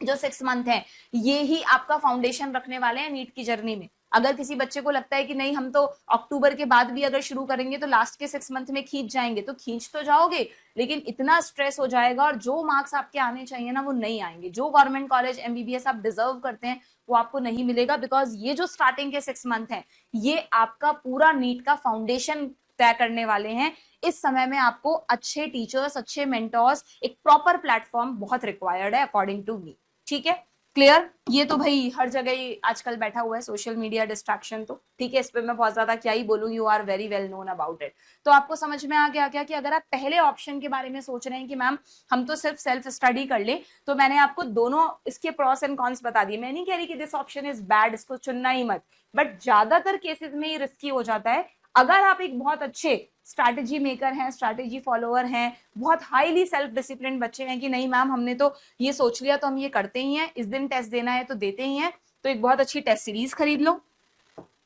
जो 6 मंथ है, ये ही आपका फाउंडेशन रखने वाले हैं नीट की जर्नी में। अगर किसी बच्चे को लगता है कि नहीं हम तो अक्टूबर के बाद भी अगर शुरू करेंगे तो लास्ट के 6 मंथ में खींच जाएंगे, तो खींच तो जाओगे, लेकिन इतना स्ट्रेस हो जाएगा और जो मार्क्स आपके आने चाहिए ना वो नहीं आएंगे। जो गवर्नमेंट कॉलेज एमबीबीएस आप डिजर्व करते हैं वो आपको नहीं मिलेगा, बिकॉज ये जो स्टार्टिंग के 6 मंथ है ये आपका पूरा नीट का फाउंडेशन तय करने वाले हैं। इस समय में आपको अच्छे टीचर्स, अच्छे मेंटर्स, एक प्रॉपर प्लेटफॉर्म बहुत रिक्वायर्ड है अकॉर्डिंग टू मी, ठीक है। क्लियर। ये तो भाई हर जगह ही आजकल बैठा हुआ है सोशल मीडिया डिस्ट्रैक्शन, तो ठीक है, इस पे मैं बहुत ज्यादा क्या ही बोलूं, you are very well known about it. तो आपको समझ में आ गया क्या कि अगर आप पहले ऑप्शन के बारे में सोच रहे हैं कि मैम हम तो सिर्फ सेल्फ स्टडी कर ले, तो मैंने आपको दोनों इसके प्रॉस एंड कॉन्स बता दिए। मैं नहीं कह रही कि दिस ऑप्शन इज बैड, इसको चुनना ही मत, बट ज्यादातर केसेस में ये रिस्की हो जाता है। अगर आप एक बहुत अच्छे स्ट्रैटेजी मेकर हैं, स्ट्रैटेजी फॉलोअर हैं, बहुत हाईली सेल्फ डिसिप्लिन बच्चे हैं कि नहीं मैम हमने तो ये सोच लिया तो हम ये करते ही हैं, इस दिन टेस्ट देना है तो देते ही हैं, तो एक बहुत अच्छी टेस्ट सीरीज खरीद लो,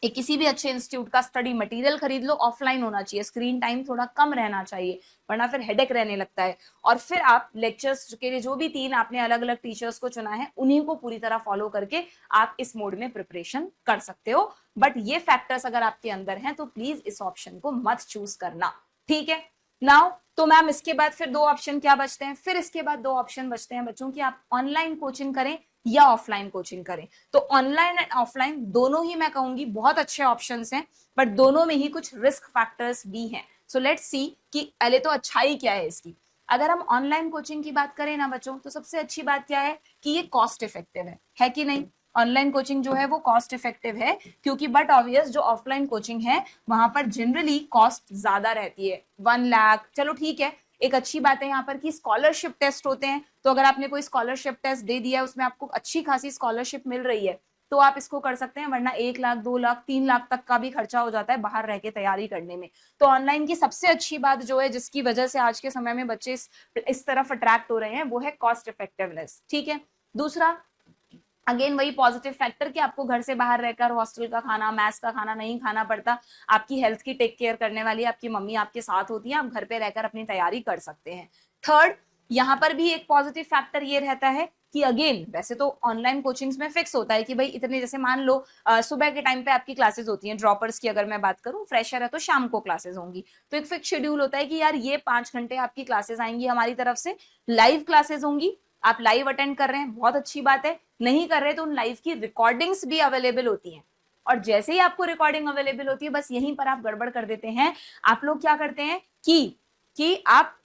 एक किसी भी अच्छे इंस्टीट्यूट का स्टडी मटेरियल खरीद लो, ऑफलाइन होना चाहिए, स्क्रीन टाइम थोड़ा कम रहना चाहिए वरना फिर हेडेक रहने लगता है। और फिर आप लेक्चर्स के लिए जो भी 3 आपने अलग अलग टीचर्स को चुना है उन्हीं को पूरी तरह फॉलो करके आप इस मोड में प्रिपरेशन कर सकते हो। बट ये फैक्टर्स अगर आपके अंदर हैं तो प्लीज इस ऑप्शन को मत चूज करना, ठीक है। नाउ तो मैम इसके बाद फिर 2 ऑप्शन क्या बचते हैं, फिर इसके बाद 2 ऑप्शन बचते हैं बच्चों की आप ऑनलाइन कोचिंग करें या ऑफलाइन कोचिंग करें। तो ऑनलाइन एंड ऑफलाइन दोनों ही मैं कहूंगी बहुत अच्छे ऑप्शंस हैं, बट दोनों में ही कुछ रिस्क फैक्टर्स भी हैं। सो लेट्स सी कि पहले तो अच्छाई क्या है इसकी। अगर हम ऑनलाइन कोचिंग की बात करें ना बच्चों, तो सबसे अच्छी बात क्या है कि ये कॉस्ट इफेक्टिव है कि नहीं। ऑनलाइन कोचिंग जो है वो कॉस्ट इफेक्टिव है, क्योंकि बट ऑब्वियस जो ऑफलाइन कोचिंग है वहां पर जनरली कॉस्ट ज्यादा रहती है, 1 लाख। चलो ठीक है, एक अच्छी बात है यहाँ पर कि स्कॉलरशिप टेस्ट होते हैं, तो अगर आपने कोई स्कॉलरशिप टेस्ट दे दिया है उसमें आपको अच्छी खासी स्कॉलरशिप मिल रही है, तो आप इसको कर सकते हैं, वरना 1 लाख 2 लाख 3 लाख तक का भी खर्चा हो जाता है बाहर रह के तैयारी करने में। तो ऑनलाइन की सबसे अच्छी बात जो है, जिसकी वजह से आज के समय में बच्चे इस तरफ अट्रैक्ट हो रहे हैं, वो है कॉस्ट इफेक्टिवनेस। ठीक है। दूसरा, अगेन वही पॉजिटिव फैक्टर कि आपको घर से बाहर रहकर हॉस्टल का खाना, मैस का खाना नहीं खाना पड़ता। आपकी हेल्थ की टेक केयर करने वाली आपकी मम्मी आपके साथ होती है, आप घर पे रहकर अपनी तैयारी कर सकते हैं। थर्ड, यहाँ पर भी एक पॉजिटिव फैक्टर ये रहता है कि अगेन वैसे तो ऑनलाइन कोचिंग्स में फिक्स होता है कि भाई इतने, जैसे मान लो सुबह के टाइम पे आपकी क्लासेस होती हैं, ड्रॉपर्स की अगर मैं बात करूं, फ्रेशर है तो शाम को क्लासेस होंगी, तो एक फिक्स शेड्यूल होता है कि यार ये 5 घंटे आपकी क्लासेस आएंगी हमारी तरफ से, लाइव क्लासेस होंगी, आप लाइव अटेंड कर रहे हैं, बहुत अच्छी बात है। नहीं कर रहे तो उन लाइव की रिकॉर्डिंग्स भी अवेलेबल होती हैं, और जैसे ही आपको रिकॉर्डिंग अवेलेबल होती है, बस यहीं पर आप गड़बड़ कर देते हैं। आप लोग क्या करते हैं कि आप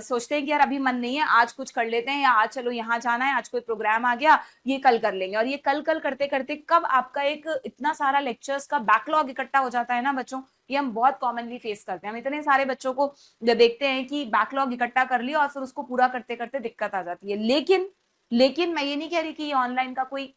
सोचते हैं कि यार अभी मन नहीं है, आज कुछ कर लेते हैं, या आज चलो यहाँ जाना है, आज कोई प्रोग्राम आ गया, ये कल कर लेंगे, और ये कल करते करते कब आपका एक इतना सारा लेक्चर्स का बैकलॉग इकट्ठा हो जाता है ना बच्चों। ये हम बहुत कॉमनली फेस करते हैं, हम इतने सारे बच्चों को देखते हैं कि बैकलॉग इकट्ठा कर लिया और फिर उसको पूरा करते करते दिक्कत आ जाती है। लेकिन मैं ये नहीं कह रही कि ये ऑनलाइन का कोई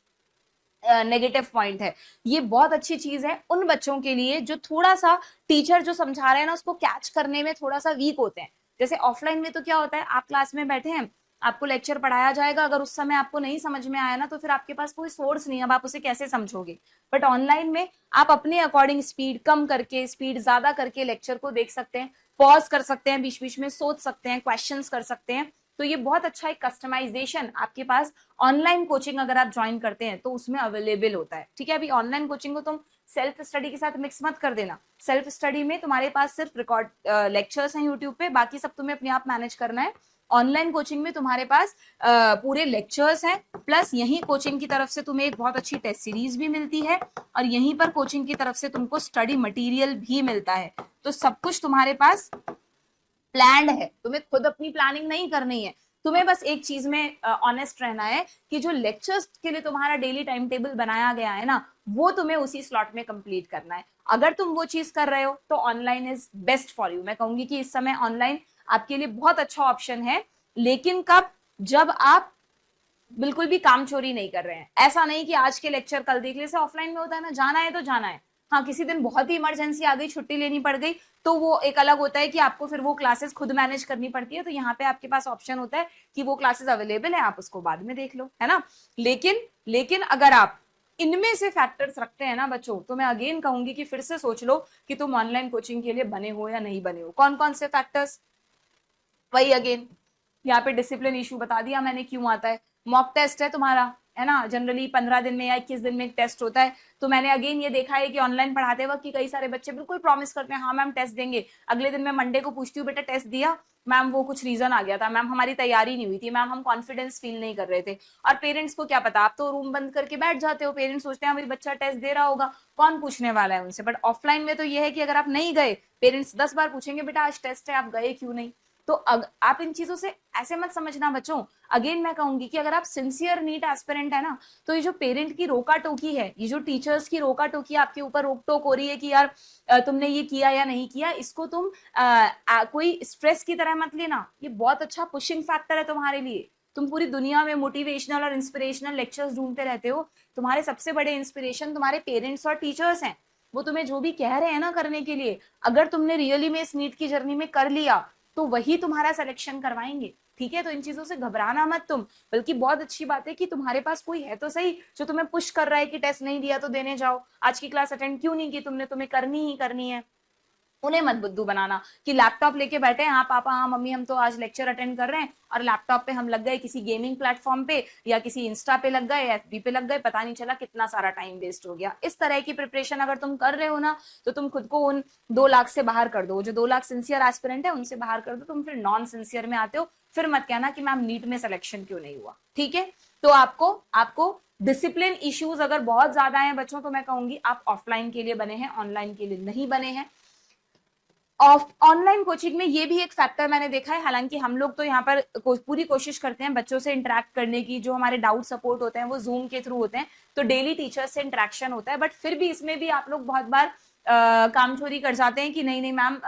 नेगेटिव पॉइंट है, ये बहुत अच्छी चीज है उन बच्चों के लिए जो थोड़ा सा टीचर जो समझा रहे हैं ना उसको कैच करने में थोड़ा सा वीक होते हैं। जैसे ऑफलाइन में तो क्या होता है, आप क्लास में बैठे हैं, आपको लेक्चर पढ़ाया जाएगा, अगर उस समय आपको नहीं समझ में आया ना तो फिर आपके पास कोई सोर्स नहीं है, अब आप उसे कैसे समझोगे। बट ऑनलाइन में आप अपने अकॉर्डिंग स्पीड कम करके, स्पीड ज्यादा करके लेक्चर को देख सकते हैं, पॉज कर सकते हैं, बीच बीच में सोच सकते हैं, क्वेश्चंस कर सकते हैं। तो ये बहुत अच्छा एक कस्टमाइजेशन आपके पास ऑनलाइन कोचिंग अगर आप ज्वाइन करते हैं तो उसमें अवेलेबल होता है। ठीक है। अभी ऑनलाइन कोचिंग को तुम सेल्फ स्टडी के साथ मिक्स मत कर देना। सेल्फ स्टडी में तुम्हारे पास सिर्फ रिकॉर्ड लेक्चर्स हैं यूट्यूब पे, बाकी सब तुम्हें अपने आप मैनेज करना है। ऑनलाइन कोचिंग में तुम्हारे पास पूरे लेक्चर्स हैं, प्लस यहीं कोचिंग की तरफ से तुम्हें एक बहुत अच्छी टेस्ट सीरीज भी मिलती है, और यहीं पर कोचिंग की तरफ से तुमको स्टडी मटेरियल भी मिलता है। तो सब कुछ तुम्हारे पास प्लान्ड है, तुम्हें खुद अपनी प्लानिंग नहीं करनी है। तुम्हें बस एक चीज में ऑनेस्ट रहना है कि जो लेक्चर्स के लिए तुम्हारा डेली टाइम टेबल बनाया गया है ना, वो तुम्हें उसी स्लॉट में कंप्लीट करना है। अगर तुम वो चीज कर रहे हो तो online is best for you. मैं कहूंगी कि इस समय ऑनलाइन आपके लिए बहुत अच्छा ऑप्शन है, लेकिन कब, जब आप बिल्कुल भी काम चोरी नहीं कर रहे हैं। ऐसा नहीं कि आज के लेक्चर कल देख ले, से ऑफलाइन में होता है ना, जाना है तो जाना है, हाँ किसी दिन बहुत ही इमरजेंसी आ गई, छुट्टी लेनी पड़ गई, तो वो एक अलग होता है कि आपको फिर वो क्लासेस खुद मैनेज करनी पड़ती है। तो यहाँ पे आपके पास ऑप्शन होता है कि वो क्लासेस अवेलेबल है, आप उसको बाद में देख लो, है ना। लेकिन अगर आप इनमें से फैक्टर्स रखते हैं ना बच्चों, तो मैं अगेन कहूंगी कि फिर से सोच लो कि तुम ऑनलाइन कोचिंग के लिए बने हो या नहीं बने हो। कौन कौन से फैक्टर्स, वही अगेन यहाँ पे डिसिप्लिन इशू बता दिया मैंने क्यों आता है। मॉक टेस्ट है तुम्हारा, है ना, जनरली 15 दिन में या 21 दिन में एक टेस्ट होता है। तो मैंने अगेन ये देखा है कि ऑनलाइन पढ़ाते वक्त कि कई सारे बच्चे बिल्कुल प्रॉमिस करते हैं, हाँ मैम टेस्ट देंगे, अगले दिन मैं मंडे को पूछती हूँ बेटा टेस्ट दिया, मैम वो कुछ रीजन आ गया था, मैम हमारी तैयारी नहीं हुई थी, मैम हम कॉन्फिडेंस फील नहीं कर रहे थे। और पेरेंट्स को क्या पता, आप तो रूम बंद करके बैठ जाते हो, पेरेंट्स सोचते हैं मेरी बच्चा टेस्ट दे रहा होगा, कौन पूछने वाला है उनसे। बट ऑफलाइन में तो ये है कि अगर आप नहीं गए, पेरेंट्स 10 बार पूछेंगे बेटा आज टेस्ट है, आप गए क्यों नहीं। तो आप इन चीजों से ऐसे मत समझना बच्चों। अगेन मैं कहूंगी कि अगर आप सिंसियर नीट एस्पिरेंट है ना, तो ये जो पेरेंट की रोका टोकी है, ये जो टीचर्स की रोका टोकी आपके ऊपर रोक टोक हो रही है कि यार तुमने ये किया या नहीं किया, इसको तुम कोई स्ट्रेस की तरह मत लेना। ये बहुत अच्छा पुशिंग फैक्टर है तुम्हारे लिए। तुम पूरी दुनिया में मोटिवेशनल और इंस्पिरेशनल लेक्चर्स ढूंढते रहते हो, तुम्हारे सबसे बड़े इंस्पिरेशन तुम्हारे पेरेंट्स और टीचर्स हैं। वो तुम्हें जो भी कह रहे हैं ना करने के लिए, अगर तुमने रियली में इस नीट की जर्नी में कर लिया तो वही तुम्हारा सिलेक्शन करवाएंगे। ठीक है। तो इन चीजों से घबराना मत तुम, बल्कि बहुत अच्छी बात है कि तुम्हारे पास कोई है तो सही जो तुम्हें पुश कर रहा है कि टेस्ट नहीं दिया तो देने जाओ, आज की क्लास अटेंड क्यों नहीं की तुमने, तुम्हें करनी ही करनी है। उन्हें मत बुद्धू बनाना कि लैपटॉप लेके बैठे हैं, हाँ पापा हाँ मम्मी हम तो आज लेक्चर अटेंड कर रहे हैं, और लैपटॉप पे हम लग गए किसी गेमिंग प्लेटफॉर्म पे या किसी इंस्टा पे लग गए, एफबी पे लग गए, पता नहीं चला कितना सारा टाइम वेस्ट हो गया। इस तरह की प्रिपरेशन अगर तुम कर रहे हो ना, तो तुम खुद को उन 2 लाख से बाहर कर दो। जो 2 लाख सिंसियर एस्पिरेंट है उनसे बाहर कर दो, तुम फिर नॉन सिंसियर में आते हो। फिर मत कहना कि मैम नीट में सिलेक्शन क्यों नहीं हुआ। ठीक है। तो आपको डिसिप्लिन इश्यूज अगर बहुत ज्यादा है बच्चों, तो मैं कहूंगी आप ऑफलाइन के लिए बने हैं, ऑनलाइन के लिए नहीं बने हैं। ऑनलाइन कोचिंग में ये भी एक फैक्टर मैंने देखा है, हालांकि हम लोग तो यहाँ पर पूरी कोशिश करते हैं बच्चों से इंटरेक्ट करने की, जो हमारे डाउट सपोर्ट होते हैं वो जूम के थ्रू होते हैं, तो डेली टीचर्स से इंटरेक्शन होता है। बट फिर भी इसमें भी आप लोग बहुत बार काम चोरी कर जाते हैं कि नहीं मैम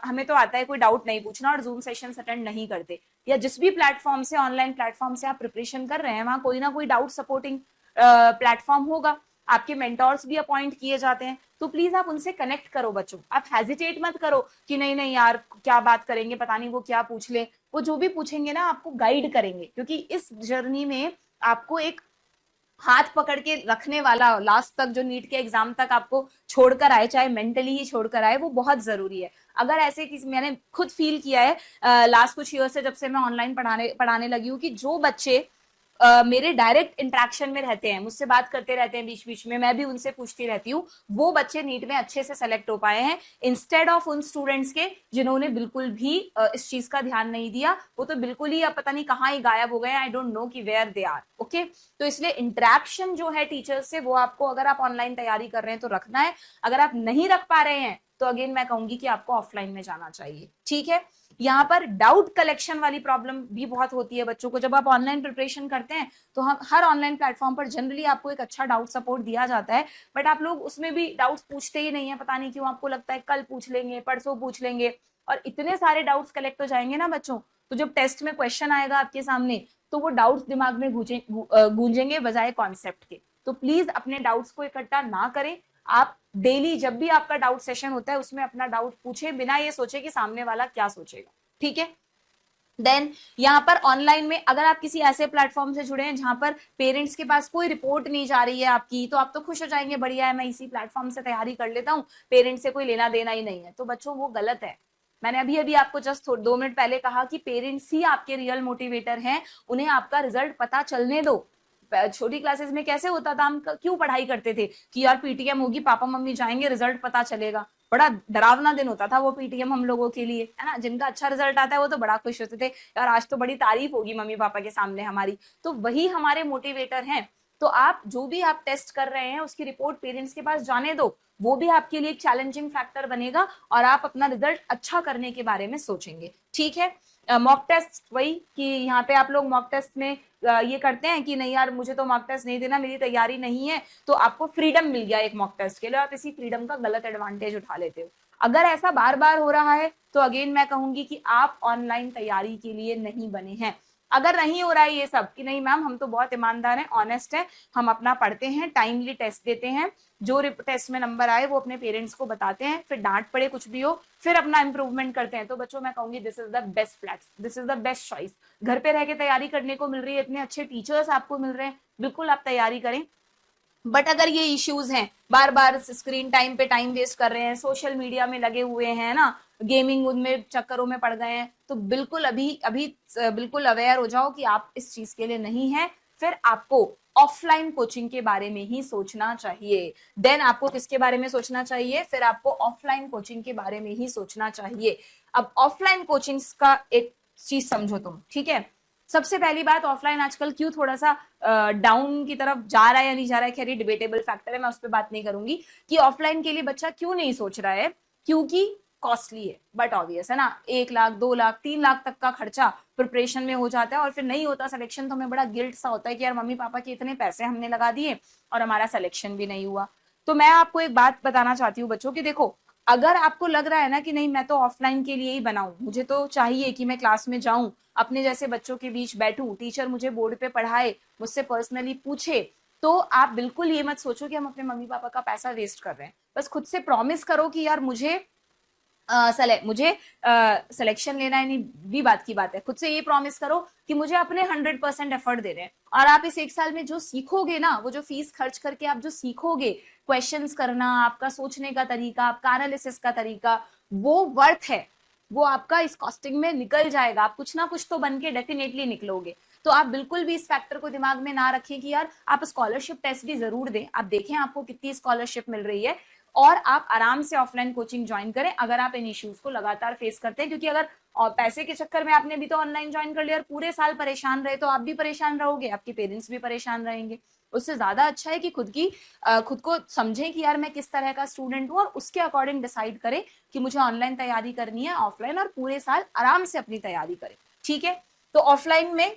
हमें तो आता है, कोई डाउट नहीं पूछना, और जूम सेशन अटेंड नहीं करते। या जिस भी प्लेटफॉर्म से, ऑनलाइन प्लेटफॉर्म से आप प्रिपरेशन कर रहे हैं, वहां कोई ना कोई डाउट सपोर्टिंग प्लेटफॉर्म होगा, आपके मेंटोर्स भी अपॉइंट किए जाते हैं, तो प्लीज आप उनसे कनेक्ट करो बच्चों। आप हेजिटेट मत करो कि नहीं नहीं यार क्या बात करेंगे, पता नहीं वो क्या पूछ ले। वो जो भी पूछेंगे ना आपको गाइड करेंगे, क्योंकि इस जर्नी में आपको एक हाथ पकड़ के रखने वाला लास्ट तक, जो नीट के एग्जाम तक आपको छोड़कर आए, चाहे मेंटली ही छोड़कर आए, वो बहुत जरूरी है। अगर ऐसे किसी, मैंने खुद फील किया है लास्ट कुछ ईयर से जब से मैं ऑनलाइन पढ़ाने लगी हूँ, कि जो बच्चे मेरे डायरेक्ट इंटरेक्शन में रहते हैं, मुझसे बात करते रहते हैं बीच बीच में, मैं भी उनसे पूछती रहती हूँ, वो बच्चे नीट में अच्छे से सेलेक्ट हो पाए हैं, इंस्टेड ऑफ उन स्टूडेंट्स के जिन्होंने बिल्कुल भी इस चीज का ध्यान नहीं दिया। वो तो बिल्कुल ही अब पता नहीं कहाँ ही गायब हो गए, आई डोंट नो कि वेयर दे आर। ओके, तो इसलिए इंटरेक्शन जो है टीचर्स से, वो आपको अगर आप ऑनलाइन तैयारी कर रहे हैं तो रखना है। अगर आप नहीं रख पा रहे हैं तो अगेन मैं कहूंगी कि आपको ऑफलाइन में जाना चाहिए। ठीक है, यहाँ पर डाउट कलेक्शन वाली प्रॉब्लम भी बहुत होती है बच्चों को। जब आप ऑनलाइन प्रिपरेशन करते हैं तो हम हर ऑनलाइन प्लेटफॉर्म पर जनरली आपको एक अच्छा डाउट सपोर्ट दिया जाता है, बट आप लोग उसमें भी डाउट्स पूछते ही नहीं है, पता नहीं क्यों। आपको लगता है कल पूछ लेंगे, परसों पूछ लेंगे, और इतने सारे डाउट्स कलेक्ट हो जाएंगे ना बच्चों, तो जब टेस्ट में क्वेश्चन आएगा आपके सामने तो वो डाउट्स दिमाग में गूंजेंगे बजाय कॉन्सेप्ट के। तो प्लीज अपने डाउट्स को इकट्ठा ना करें। आप डेली जब भी आपका डाउट सेशन होता है उसमें अपना डाउट पूछे, बिना ये सोचे कि सामने वाला क्या सोचेगा। ठीक है, देन यहाँ पर ऑनलाइन में अगर आप किसी ऐसे प्लेटफॉर्म से जुड़े हैं जहां पर पेरेंट्स के पास कोई रिपोर्ट नहीं जा रही है आपकी, तो आप तो खुश हो जाएंगे, बढ़िया है मैं इसी प्लेटफॉर्म से तैयारी कर लेता हूँ, पेरेंट्स से कोई लेना देना ही नहीं है। तो बच्चों वो गलत है। मैंने अभी अभी आपको जस्ट 2 मिनट पहले कहा कि पेरेंट्स ही आपके रियल मोटिवेटर हैं, उन्हें आपका रिजल्ट पता चलने दो। छोटी क्लासेस में कैसे होता था, हम क्यों पढ़ाई करते थे कि यार पीटीएम होगी, पापा मम्मी जाएंगे, रिजल्ट पता चलेगा। बड़ा डरावना दिन होता था वो पीटीएम हम लोगों के लिए, है ना। जिनका अच्छा रिजल्ट आता है वो तो बड़ा खुश होते थे, यार आज तो बड़ी तारीफ होगी मम्मी पापा के सामने हमारी। तो वही हमारे मोटिवेटर हैं। तो आप जो भी आप टेस्ट कर रहे हैं उसकी रिपोर्ट पेरेंट्स के पास जाने दो, वो भी आपके लिए एक चैलेंजिंग फैक्टर बनेगा और आप अपना रिजल्ट अच्छा करने के बारे में सोचेंगे। ठीक है, मॉक टेस्ट वही कि यहाँ पे आप लोग मॉक टेस्ट में ये करते हैं कि नहीं यार मुझे तो मॉक टेस्ट नहीं देना, मेरी तैयारी नहीं है, तो आपको फ्रीडम मिल गया एक मॉक टेस्ट के लिए, आप इसी फ्रीडम का गलत एडवांटेज उठा लेते हो। अगर ऐसा बार बार हो रहा है तो अगेन मैं कहूंगी कि आप ऑनलाइन तैयारी के लिए नहीं बने हैं। अगर नहीं हो रहा है ये सब कि नहीं मैम हम तो बहुत ईमानदार हैं, ऑनेस्ट है, हम अपना पढ़ते हैं, टाइमली टेस्ट देते हैं, जो टेस्ट में नंबर आए वो अपने पेरेंट्स को बताते हैं, फिर डांट पड़े कुछ भी हो फिर अपना इंप्रूवमेंट करते हैं, तो बच्चों मैं कहूंगी this is the best platform, this is the best choice. घर पे रह के तैयारी करने को मिल रही है, इतने अच्छे टीचर्स आपको मिल रहे हैं, बिल्कुल आप तैयारी करें। बट अगर ये इश्यूज हैं, बार बार स्क्रीन टाइम पे टाइम वेस्ट कर रहे हैं, सोशल मीडिया में लगे हुए हैं ना, गेमिंग उनमें चक्करों में पड़ गए हैं, तो बिल्कुल अभी अभी बिल्कुल अवेयर हो जाओ कि आप इस चीज के लिए नहीं है। फिर आपको ऑफलाइन कोचिंग के बारे में ही सोचना चाहिए। देन आपको किसके बारे में सोचना चाहिए, फिर आपको ऑफलाइन कोचिंग के बारे में ही सोचना चाहिए। अब ऑफलाइन कोचिंग का एक चीज समझो तुम, ठीक है। सबसे पहली बात, ऑफलाइन आजकल क्यों थोड़ा सा डाउन की तरफ जा रहा है या नहीं जा रहा है, खैर डिबेटेबल फैक्टर है, मैं उस पर बात नहीं करूंगी कि ऑफलाइन के लिए बच्चा क्यों नहीं सोच रहा है, क्योंकि कॉस्टली है। बट ऑब्वियस है ना, 1 लाख 2 लाख 3 लाख तक का खर्चा प्रिपरेशन में हो जाता है, और फिर नहीं होता सिलेक्शन तो हमें बड़ा गिल्ट सा होता है कि यार मम्मी पापा के इतने पैसे हमने लगा दिए और हमारा सिलेक्शन भी नहीं हुआ। तो मैं आपको एक बात बताना चाहती हूँ बच्चों की, देखो अगर आपको लग रहा है ना कि नहीं मैं तो ऑफलाइन के लिए ही बनाऊं, मुझे तो चाहिए कि मैं क्लास में जाऊं, अपने जैसे बच्चों के बीच बैठूं, टीचर मुझे बोर्ड पे पढ़ाए, मुझसे पर्सनली पूछे, तो आप बिल्कुल ये मत सोचो कि हम अपने मम्मी पापा का पैसा वेस्ट कर रहे हैं। बस खुद से प्रॉमिस करो कि यार मुझे सिलेक्शन लेना है, नहीं भी बात की बात है, खुद से ये प्रॉमिस करो कि मुझे अपने 100% एफर्ट दे रहे हैं। और आप इस 1 साल में जो सीखोगे ना, वो जो फीस खर्च करके आप जो सीखोगे, क्वेश्चंस करना, आपका सोचने का तरीका, आपका एनालिसिस का तरीका, वो वर्थ है, वो आपका इस कॉस्टिंग में निकल जाएगा। आप कुछ ना कुछ तो बन के डेफिनेटली निकलोगे। तो आप बिल्कुल भी इस फैक्टर को दिमाग में ना रखें कि यार आप स्कॉलरशिप टेस्ट भी जरूर दें, आप देखें आपको कितनी स्कॉलरशिप मिल रही है, और आप आराम से ऑफलाइन कोचिंग ज्वाइन करें अगर आप इन इश्यूज को लगातार फेस करते हैं। क्योंकि अगर पैसे के चक्कर में आपने भी तो ऑनलाइन ज्वाइन कर लिया और पूरे साल परेशान रहे, तो आप भी परेशान रहोगे, आपके पेरेंट्स भी परेशान रहेंगे। उससे ज्यादा अच्छा है कि खुद को समझें कि यार मैं किस तरह का स्टूडेंट हूँ, और उसके अकॉर्डिंग डिसाइड करें कि मुझे ऑनलाइन तैयारी करनी है ऑफलाइन, और पूरे साल आराम से अपनी तैयारी करें। ठीक है, तो ऑफलाइन में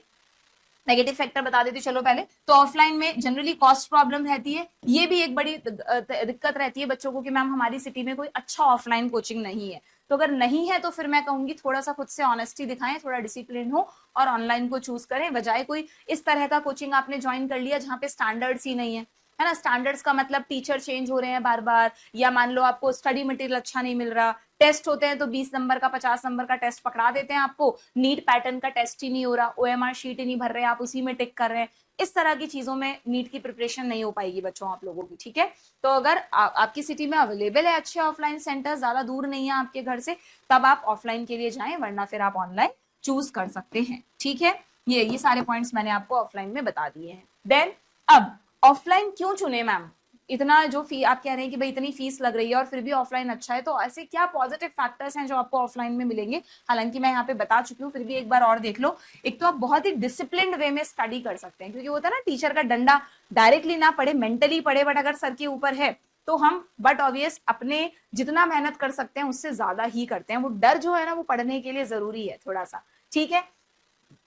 नेगेटिव फैक्टर बता देती चलो पहले, तो ऑफलाइन में जनरली कॉस्ट प्रॉब्लम रहती है। ये भी एक बड़ी दिक्कत रहती है बच्चों को कि मैम हमारी सिटी में कोई अच्छा ऑफलाइन कोचिंग नहीं है। तो अगर नहीं है तो फिर मैं कहूंगी थोड़ा सा खुद से ऑनेस्टी दिखाएं, थोड़ा डिसिप्लिन हो और ऑनलाइन को चूज करें, बजाय कोई इस तरह का कोचिंग आपने ज्वाइन कर लिया जहां पे स्टैंडर्ड्स ही नहीं है ना। स्टैंडर्ड्स का मतलब टीचर चेंज हो रहे हैं बार बार, या मान लो आपको स्टडी मटेरियल अच्छा नहीं मिल रहा, टेस्ट होते हैं तो 20 नंबर का 50 नंबर का टेस्ट पकड़ा देते हैं आपको, नीट पैटर्न का टेस्ट ही नहीं हो रहा, OMR शीट ही नहीं भर रहे, आप उसी में टिक कर रहे हैं। इस तरह की चीजों में नीट की प्रिपरेशन नहीं हो पाएगी बच्चों आप लोगों की, ठीक है। तो अगर आपकी सिटी में अवेलेबल है अच्छे ऑफलाइन सेंटर, ज्यादा दूर नहीं है आपके घर से, तब आप ऑफलाइन के लिए जाएं, वरना फिर आप ऑनलाइन चूज कर सकते हैं, ठीक है। ये सारे पॉइंट्स मैंने आपको ऑफलाइन में बता दिए हैं। देन अब ऑफलाइन क्यों चुने मैम, इतना जो फी आप कह रहे हैं कि भाई इतनी फीस लग रही है और फिर भी ऑफलाइन अच्छा है, तो ऐसे क्या पॉजिटिव फैक्टर्स हैं जो आपको ऑफलाइन में मिलेंगे। हालांकि मैं यहाँ पे बता चुकी हूँ, फिर भी एक बार और देख लो। एक तो आप बहुत ही डिसिप्लिन्ड वे में स्टडी कर सकते हैं, क्योंकि होता है ना टीचर का डंडा डायरेक्टली ना पड़े, मेंटली पड़े, बट अगर सर के ऊपर है तो हम बट ऑब्वियस अपने जितना मेहनत कर सकते हैं उससे ज्यादा ही करते हैं। वो डर जो है ना वो पढ़ने के लिए जरूरी है थोड़ा सा, ठीक है।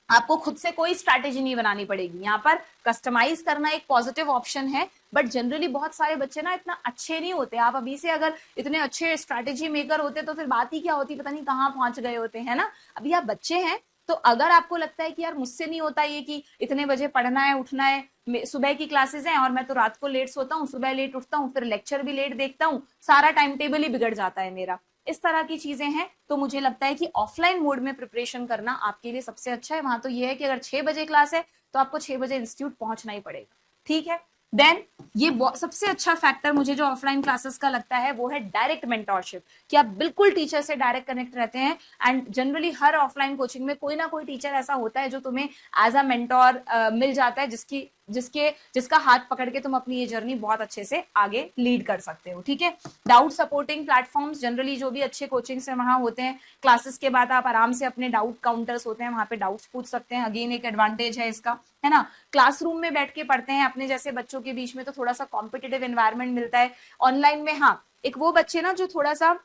आपको खुद से कोई स्ट्रैटेजी नहीं बनानी पड़ेगी, यहाँ पर कस्टमाइज करना एक पॉजिटिव ऑप्शन है, बट जनरली बहुत सारे बच्चे ना इतना अच्छे नहीं होते। आप अभी से अगर इतने अच्छे स्ट्रैटेजी मेकर होते तो फिर बात ही क्या होती, पता नहीं कहाँ पहुंच गए होते, है ना। अभी आप बच्चे हैं, तो अगर आपको लगता है कि यार मुझसे नहीं होता ये कि इतने बजे पढ़ना है, उठना है, सुबह की क्लासेस हैं और मैं तो रात को लेट सोता हूँ, सुबह लेट उठता हूँ, फिर लेक्चर भी लेट देखता हूँ, सारा टाइम टेबल ही बिगड़ जाता है मेरा, इस तरह की चीजें हैं, तो मुझे लगता है कि ऑफलाइन मोड में प्रिपरेशन करना आपके लिए सबसे अच्छा है। वहां तो ये है कि अगर 6 बजे क्लास है तो आपको 6 बजे इंस्टीट्यूट पहुंचना ही पड़ेगा, ठीक है। देन ये सबसे अच्छा फैक्टर मुझे जो ऑफलाइन क्लासेस का लगता है वो है डायरेक्ट मेंटोरशिप, कि आप बिल्कुल टीचर से डायरेक्ट कनेक्ट रहते हैं। And generally her offline coaching में कोई ना कोई टीचर ऐसा होता है जो तुम्हें एज अ मेंटोर मिल जाता है, जिसका हाथ पकड़ के तुम अपनी ये जर्नी बहुत अच्छे से आगे लीड कर सकते हो, ठीक है। डाउट सपोर्टिंग प्लेटफॉर्म्स जनरली जो भी अच्छे कोचिंग से वहां होते हैं, क्लासेस के बाद आप आराम से अपने डाउट काउंटर्स होते हैं वहां पे डाउट्स पूछ सकते हैं, अगेन एक एडवांटेज है इसका, है ना। क्लासरूम में बैठ के पढ़ते हैं अपने जैसे बच्चों के बीच में तो थोड़ा सा कॉम्पिटिटिव एनवायरनमेंट मिलता है। ऑनलाइन में हाँ, एक वो बच्चे ना जो थोड़ा सा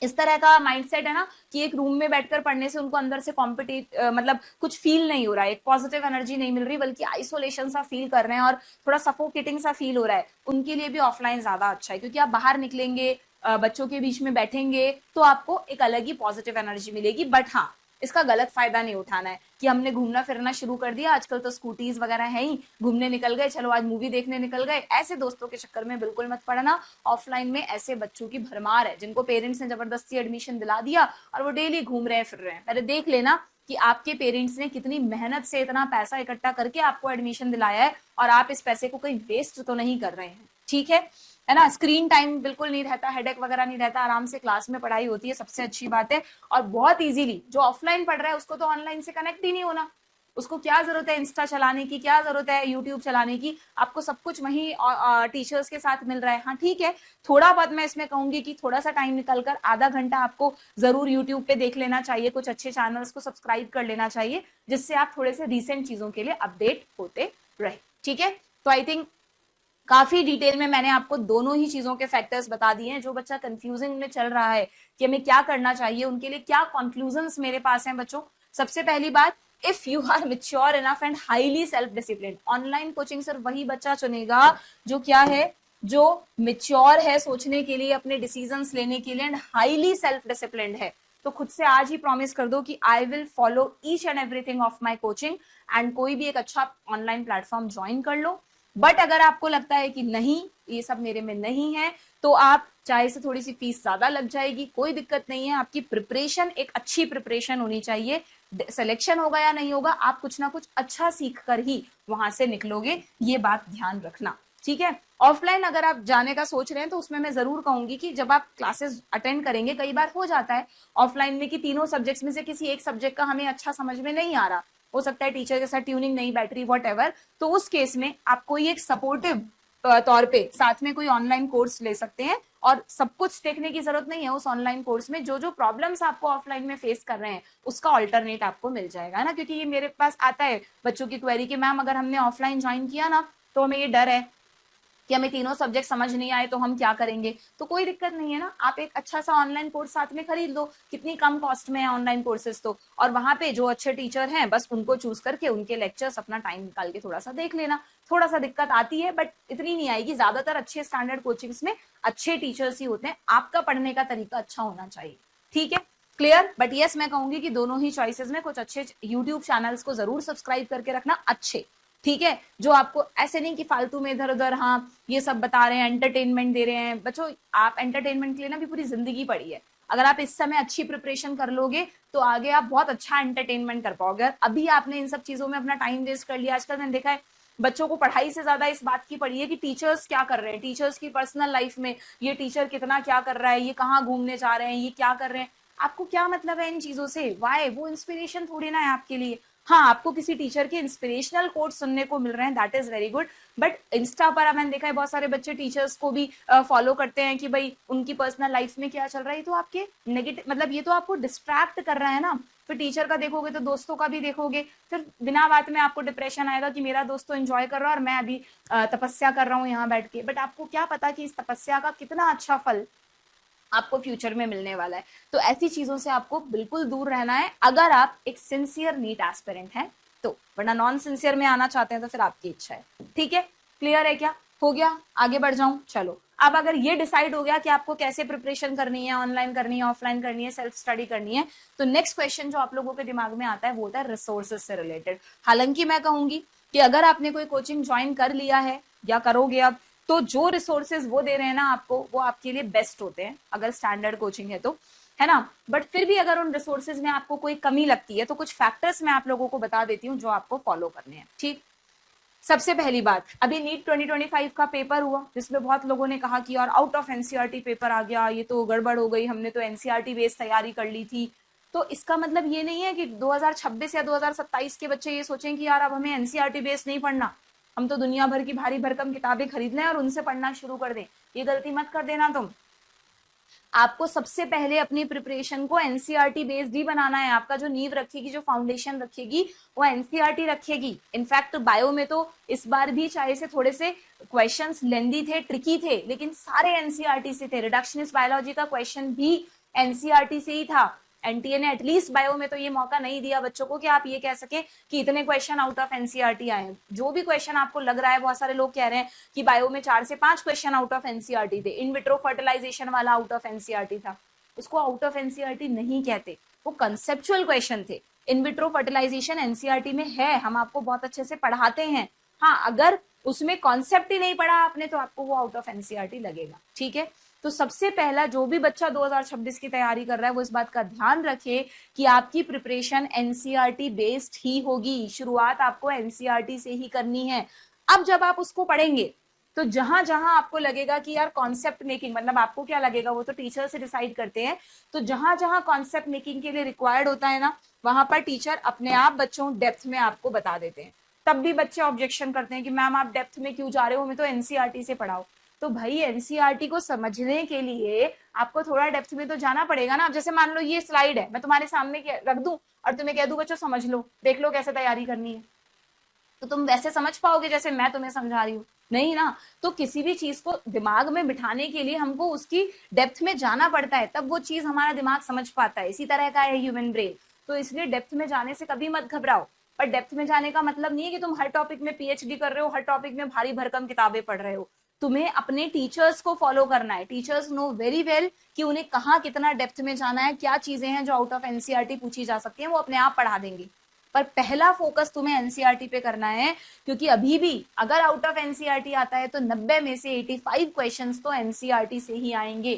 इस तरह का माइंडसेट है ना कि एक रूम में बैठकर पढ़ने से उनको अंदर से मतलब कुछ फील नहीं हो रहा है, एक पॉजिटिव एनर्जी नहीं मिल रही, बल्कि आइसोलेशन सा फील कर रहे हैं और थोड़ा सफोकेटिंग सा फील हो रहा है, उनके लिए भी ऑफलाइन ज्यादा अच्छा है। क्योंकि आप बाहर निकलेंगे, बच्चों के बीच में बैठेंगे तो आपको एक अलग ही पॉजिटिव एनर्जी मिलेगी। बट हाँ, इसका गलत फायदा नहीं उठाना है कि हमने घूमना फिरना शुरू कर दिया, आजकल तो स्कूटीज वगैरह है ही, घूमने निकल गए, चलो आज मूवी देखने निकल गए, ऐसे दोस्तों के चक्कर में बिल्कुल मत पड़ना। ऑफलाइन में ऐसे बच्चों की भरमार है जिनको पेरेंट्स ने जबरदस्ती एडमिशन दिला दिया और वो डेली घूम रहे हैं फिर रहे हैं। पहले देख लेना कि आपके पेरेंट्स ने कितनी मेहनत से इतना पैसा इकट्ठा करके आपको एडमिशन दिलाया है और आप इस पैसे को कहीं वेस्ट तो नहीं कर रहे हैं, ठीक है ना। स्क्रीन टाइम बिल्कुल नहीं रहता, हेडेक वगैरह नहीं रहता, आराम से क्लास में पढ़ाई होती है, सबसे अच्छी बात है। और बहुत इजीली जो ऑफलाइन पढ़ रहा है उसको तो ऑनलाइन से कनेक्ट ही नहीं होना, उसको क्या जरूरत है इंस्टा चलाने की, क्या जरूरत है यूट्यूब चलाने की, आपको सब कुछ वहीं टीचर्स के साथ मिल रहा है। हाँ ठीक है, थोड़ा बहुत मैं इसमें कहूंगी कि थोड़ा सा टाइम निकलकर आधा घंटा आपको जरूर यूट्यूब पे देख लेना चाहिए, कुछ अच्छे चैनल्स को सब्सक्राइब कर लेना चाहिए, जिससे आप थोड़े से रिसेंट चीजों के लिए अपडेट होते रहे, ठीक है। तो आई थिंक काफी डिटेल में मैंने आपको दोनों ही चीजों के फैक्टर्स बता दिए हैं। जो बच्चा कंफ्यूजिंग में चल रहा है कि हमें क्या करना चाहिए, उनके लिए क्या कंक्लूजन्स मेरे पास हैं बच्चों। सबसे पहली बात, if you are mature enough and highly self discipline, online coaching सिर्फ वही बच्चा चुनेगा जो क्या है, जो मेच्योर है सोचने के लिए, अपने डिसीजंस लेने के लिए, एंड हाईली सेल्फ डिसिप्लिन्ड है। तो खुद से आज ही प्रॉमिस कर दो कि I will follow each and everything of my coaching, and कोई भी एक अच्छा ऑनलाइन प्लेटफॉर्म ज्वाइन कर लो। बट अगर आपको लगता है कि नहीं ये सब मेरे में नहीं है, तो आप चाहे से थोड़ी सी फीस ज्यादा लग जाएगी, कोई दिक्कत नहीं है। आपकी प्रिपरेशन एक अच्छी प्रिपरेशन होनी चाहिए, सिलेक्शन होगा या नहीं होगा, आप कुछ ना कुछ अच्छा सीख कर ही वहां से निकलोगे, ये बात ध्यान रखना, ठीक है। ऑफलाइन अगर आप जाने का सोच रहे हैं तो उसमें मैं जरूर कहूंगी कि जब आप क्लासेस अटेंड करेंगे, कई बार हो जाता है ऑफलाइन में कि तीनों सब्जेक्ट्स में से किसी एक सब्जेक्ट का हमें अच्छा समझ में नहीं आ रहा, हो सकता है टीचर के साथ ट्यूनिंग नहीं बैठ रही, व्हाटएवर, तो उस केस में आप कोई एक सपोर्टिव तौर पे साथ में कोई ऑनलाइन कोर्स ले सकते हैं, और सब कुछ देखने की जरूरत नहीं है उस ऑनलाइन कोर्स में। जो जो प्रॉब्लम्स आपको ऑफलाइन में फेस कर रहे हैं उसका ऑल्टरनेट आपको मिल जाएगा ना, क्योंकि ये मेरे पास आता है बच्चों की क्वेरी कि मैम अगर हमने ऑफलाइन ज्वाइन किया ना तो हमें ये डर है कि हमें तीनों सब्जेक्ट समझ नहीं आए तो हम क्या करेंगे। तो कोई दिक्कत नहीं है ना, आप एक अच्छा सा ऑनलाइन कोर्स साथ में खरीद लो, कितनी कम कॉस्ट में है ऑनलाइन कोर्सेज तो, और वहां पे जो अच्छे टीचर हैं बस उनको चूज करके उनके लेक्चर्स अपना टाइम निकाल के थोड़ा सा देख लेना। थोड़ा सा दिक्कत आती है बट इतनी नहीं आएगी, ज्यादातर अच्छे स्टैंडर्ड कोचिंग्स में अच्छे टीचर्स ही होते हैं, आपका पढ़ने का तरीका अच्छा होना चाहिए, ठीक है, क्लियर। बट यस, मैं कहूंगी कि दोनों ही चॉइसेस में कुछ अच्छे यूट्यूब चैनल्स को जरूर सब्सक्राइब करके रखना, अच्छे, ठीक है, जो आपको ऐसे नहीं कि फालतू में इधर उधर हाँ ये सब बता रहे हैं, एंटरटेनमेंट दे रहे हैं। बच्चों आप एंटरटेनमेंट के लिए ना भी पूरी जिंदगी पड़ी है, अगर आप इस समय अच्छी प्रिपरेशन कर लोगे तो आगे आप बहुत अच्छा एंटरटेनमेंट कर पाओगे। अभी आपने इन सब चीजों में अपना टाइम वेस्ट कर लिया, आजकल मैंने देखा है बच्चों को पढ़ाई से ज्यादा इस बात की पड़ी है कि टीचर्स क्या कर रहे हैं, टीचर्स की पर्सनल लाइफ में ये टीचर कितना क्या कर रहा है, ये कहाँ घूमने जा रहे हैं, ये क्या कर रहे हैं। आपको क्या मतलब है इन चीजों से? वाई? वो इंस्पिरेशन थोड़ी ना है आपके लिए। हाँ, आपको किसी टीचर के इंस्पिरेशनल कोट सुनने को मिल रहे हैं, that is very good. But Insta पर मैंने देखा है बहुत सारे बच्चे टीचर्स को भी फॉलो करते हैं कि भाई उनकी पर्सनल लाइफ में क्या चल रहा है। तो आपके नेगेटिव मतलब ये तो आपको डिस्ट्रैक्ट कर रहा है ना। फिर टीचर का देखोगे तो दोस्तों का भी देखोगे, फिर बिना बात में आपको डिप्रेशन आएगा कि मेरा दोस्त तो एंजॉय कर रहा है और मैं अभी तपस्या कर रहा हूँ यहाँ बैठ के। बट आपको क्या पता कि इस तपस्या का कितना अच्छा फल आपको फ्यूचर में मिलने वाला है। तो ऐसी चीजों से आपको बिल्कुल दूर रहना है अगर आप एक सिंसियर नीट एस्पिरेंट हैं तो, वरना नॉन सिंसियर में आना चाहते हैं तो फिर आपकी इच्छा है। ठीक है, क्लियर है क्या? हो गया, आगे बढ़ जाऊं? चलो, अब अगर ये डिसाइड हो गया कि आपको कैसे प्रिपरेशन करनी है, ऑनलाइन करनी है, ऑफलाइन करनी है, सेल्फ स्टडी करनी है, तो नेक्स्ट क्वेश्चन जो आप लोगों के दिमाग में आता है वो होता है रिसोर्सेज से रिलेटेड। हालांकि मैं कहूंगी कि अगर आपने कोई कोचिंग ज्वाइन कर लिया है या करोगे अब, तो जो रिसोर्सेज वो दे रहे हैं ना आपको, वो आपके लिए बेस्ट होते हैं अगर स्टैंडर्ड कोचिंग है तो, है ना। बट फिर भी अगर उन रिसोर्सेज में आपको कोई कमी लगती है तो कुछ फैक्टर्स मैं आप लोगों को बता देती हूँ जो आपको फॉलो करने हैं। ठीक, सबसे पहली बात, अभी नीट 2025 का पेपर हुआ जिसमें बहुत लोगों ने कहा कि यार आउट ऑफ एनसीईआरटी पेपर आ गया, ये तो गड़बड़ हो गई, हमने तो एनसीईआरटी बेस्ड तैयारी कर ली थी। तो इसका मतलब ये नहीं है कि 2026 या 2027 के बच्चे ये सोचें कि यार अब हमें एनसीईआरटी बेस्ड नहीं पढ़ना, हम तो दुनिया भर की भारी भरकम किताबें खरीद लें और उनसे पढ़ना शुरू कर दें। ये गलती मत कर देना तुम। आपको सबसे पहले अपनी प्रिपरेशन को एनसीईआरटी बेस्ड ही बनाना है। आपका जो नींव रखेगी, जो फाउंडेशन रखेगी, वो एनसीईआरटी रखेगी। इनफैक्ट बायो में तो इस बार भी चाहे से थोड़े से क्वेश्चंस लेंदी थे, ट्रिकी थे, लेकिन सारे एनसीईआरटी से थे। रिडक्शनिस्ट बायोलॉजी का क्वेश्चन भी एनसीईआरटी से ही था। एनटीए ने एटलीस्ट बायो में तो ये मौका नहीं दिया बच्चों को कि आप ये कह सके कि इतने क्वेश्चन आउट ऑफ एनसीईआरटी आए हैं। जो भी क्वेश्चन आपको लग रहा है, बहुत सारे लोग कह रहे हैं कि बायो में 4 से 5 क्वेश्चन आउट ऑफ एनसीईआरटी थे, इन विट्रो फर्टिलाइजेशन वाला आउट ऑफ एनसीईआरटी था, उसको आउट ऑफ एनसीईआरटी नहीं कहते, वो कंसेप्चुअल क्वेश्चन थे। इन विट्रो फर्टिलाइजेशन एनसीईआरटी में है, हम आपको बहुत अच्छे से पढ़ाते हैं। हाँ, अगर उसमें कॉन्सेप्ट ही नहीं पढ़ा आपने तो आपको वो आउट ऑफ एनसीईआरटी लगेगा। ठीक है, तो सबसे पहला जो भी बच्चा 2026 की तैयारी कर रहा है वो इस बात का ध्यान रखे कि आपकी प्रिपरेशन एनसीईआरटी बेस्ड ही होगी। शुरुआत आपको एनसीईआरटी से ही करनी है। अब जब आप उसको पढ़ेंगे तो जहां जहां आपको लगेगा कि यार कॉन्सेप्ट मेकिंग, मतलब आपको क्या लगेगा वो तो टीचर से डिसाइड करते हैं, तो जहां जहां कॉन्सेप्ट मेकिंग के लिए रिक्वायर्ड होता है ना, वहां पर टीचर अपने आप बच्चों डेप्थ में आपको बता देते हैं। तब भी बच्चे ऑब्जेक्शन करते हैं कि मैम आप डेप्थ में क्यों जा रहे हो, हमें तो एनसीईआरटी से पढ़ाओ। तो भाई एनसीईआरटी को समझने के लिए आपको थोड़ा डेप्थ में तो जाना पड़ेगा ना। अब जैसे मान लो ये स्लाइड है, मैं तुम्हारे सामने रख दूं और तुम्हें कह दूं बच्चों समझ लो, देख लो कैसे तैयारी करनी है, तो तुम वैसे समझ पाओगे जैसे मैं तुम्हें समझा रही हूँ? नहीं ना। तो किसी भी चीज को दिमाग में बिठाने के लिए हमको उसकी डेप्थ में जाना पड़ता है, तब वो चीज हमारा दिमाग समझ पाता है। इसी तरह का है ह्यूमन ब्रेन। तो इसलिए डेप्थ में जाने से कभी मत घबराओ। पर डेप्थ में जाने का मतलब नहीं है कि तुम हर टॉपिक में पीएचडी कर रहे हो, हर टॉपिक में भारी भरकम किताबें पढ़ रहे हो। तुम्हें अपने टीचर्स को फॉलो करना है। टीचर्स नो वेरी वेल कि उन्हें कहाँ कितना डेप्थ में जाना है, क्या चीजें हैं जो आउट ऑफ एनसीईआरटी पूछी जा सकती हैं, वो अपने आप पढ़ा देंगे। पर पहला फोकस तुम्हें एनसीईआरटी पे करना है, क्योंकि अभी भी अगर आउट ऑफ एनसीईआरटी आता है तो 90 में से 85 क्वेश्चंस तो एनसीईआरटी से ही आएंगे।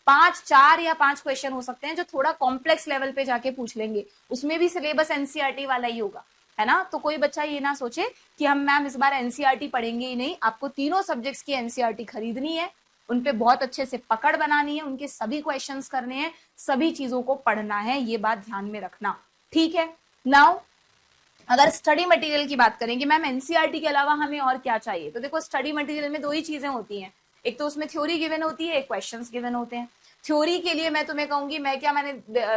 4 या 5 क्वेश्चन हो सकते हैं जो थोड़ा कॉम्प्लेक्स लेवल पे जाके पूछ लेंगे, उसमें भी सिलेबस एनसीईआरटी वाला ही होगा, है ना। तो कोई बच्चा ये ना सोचे कि हम मैम इस बार एनसीईआरटी पढ़ेंगे ही नहीं। आपको तीनों सब्जेक्ट्स की एनसीईआरटी खरीदनी है, उनपे बहुत अच्छे से पकड़ बनानी है, उनके सभी क्वेश्चंस करने हैं, सभी चीजों को पढ़ना है, ये बात ध्यान में रखना। ठीक है। नाउ अगर स्टडी मटेरियल की बात करें कि मैम एनसीईआरटी के अलावा हमें और क्या चाहिए, तो देखो स्टडी मटेरियल में 2 ही चीजें होती हैं, एक तो उसमें थ्योरी गिवन होती है, एक क्वेश्चंस गिवन होते हैं। थ्योरी के लिए मैं तुम्हें कहूंगी,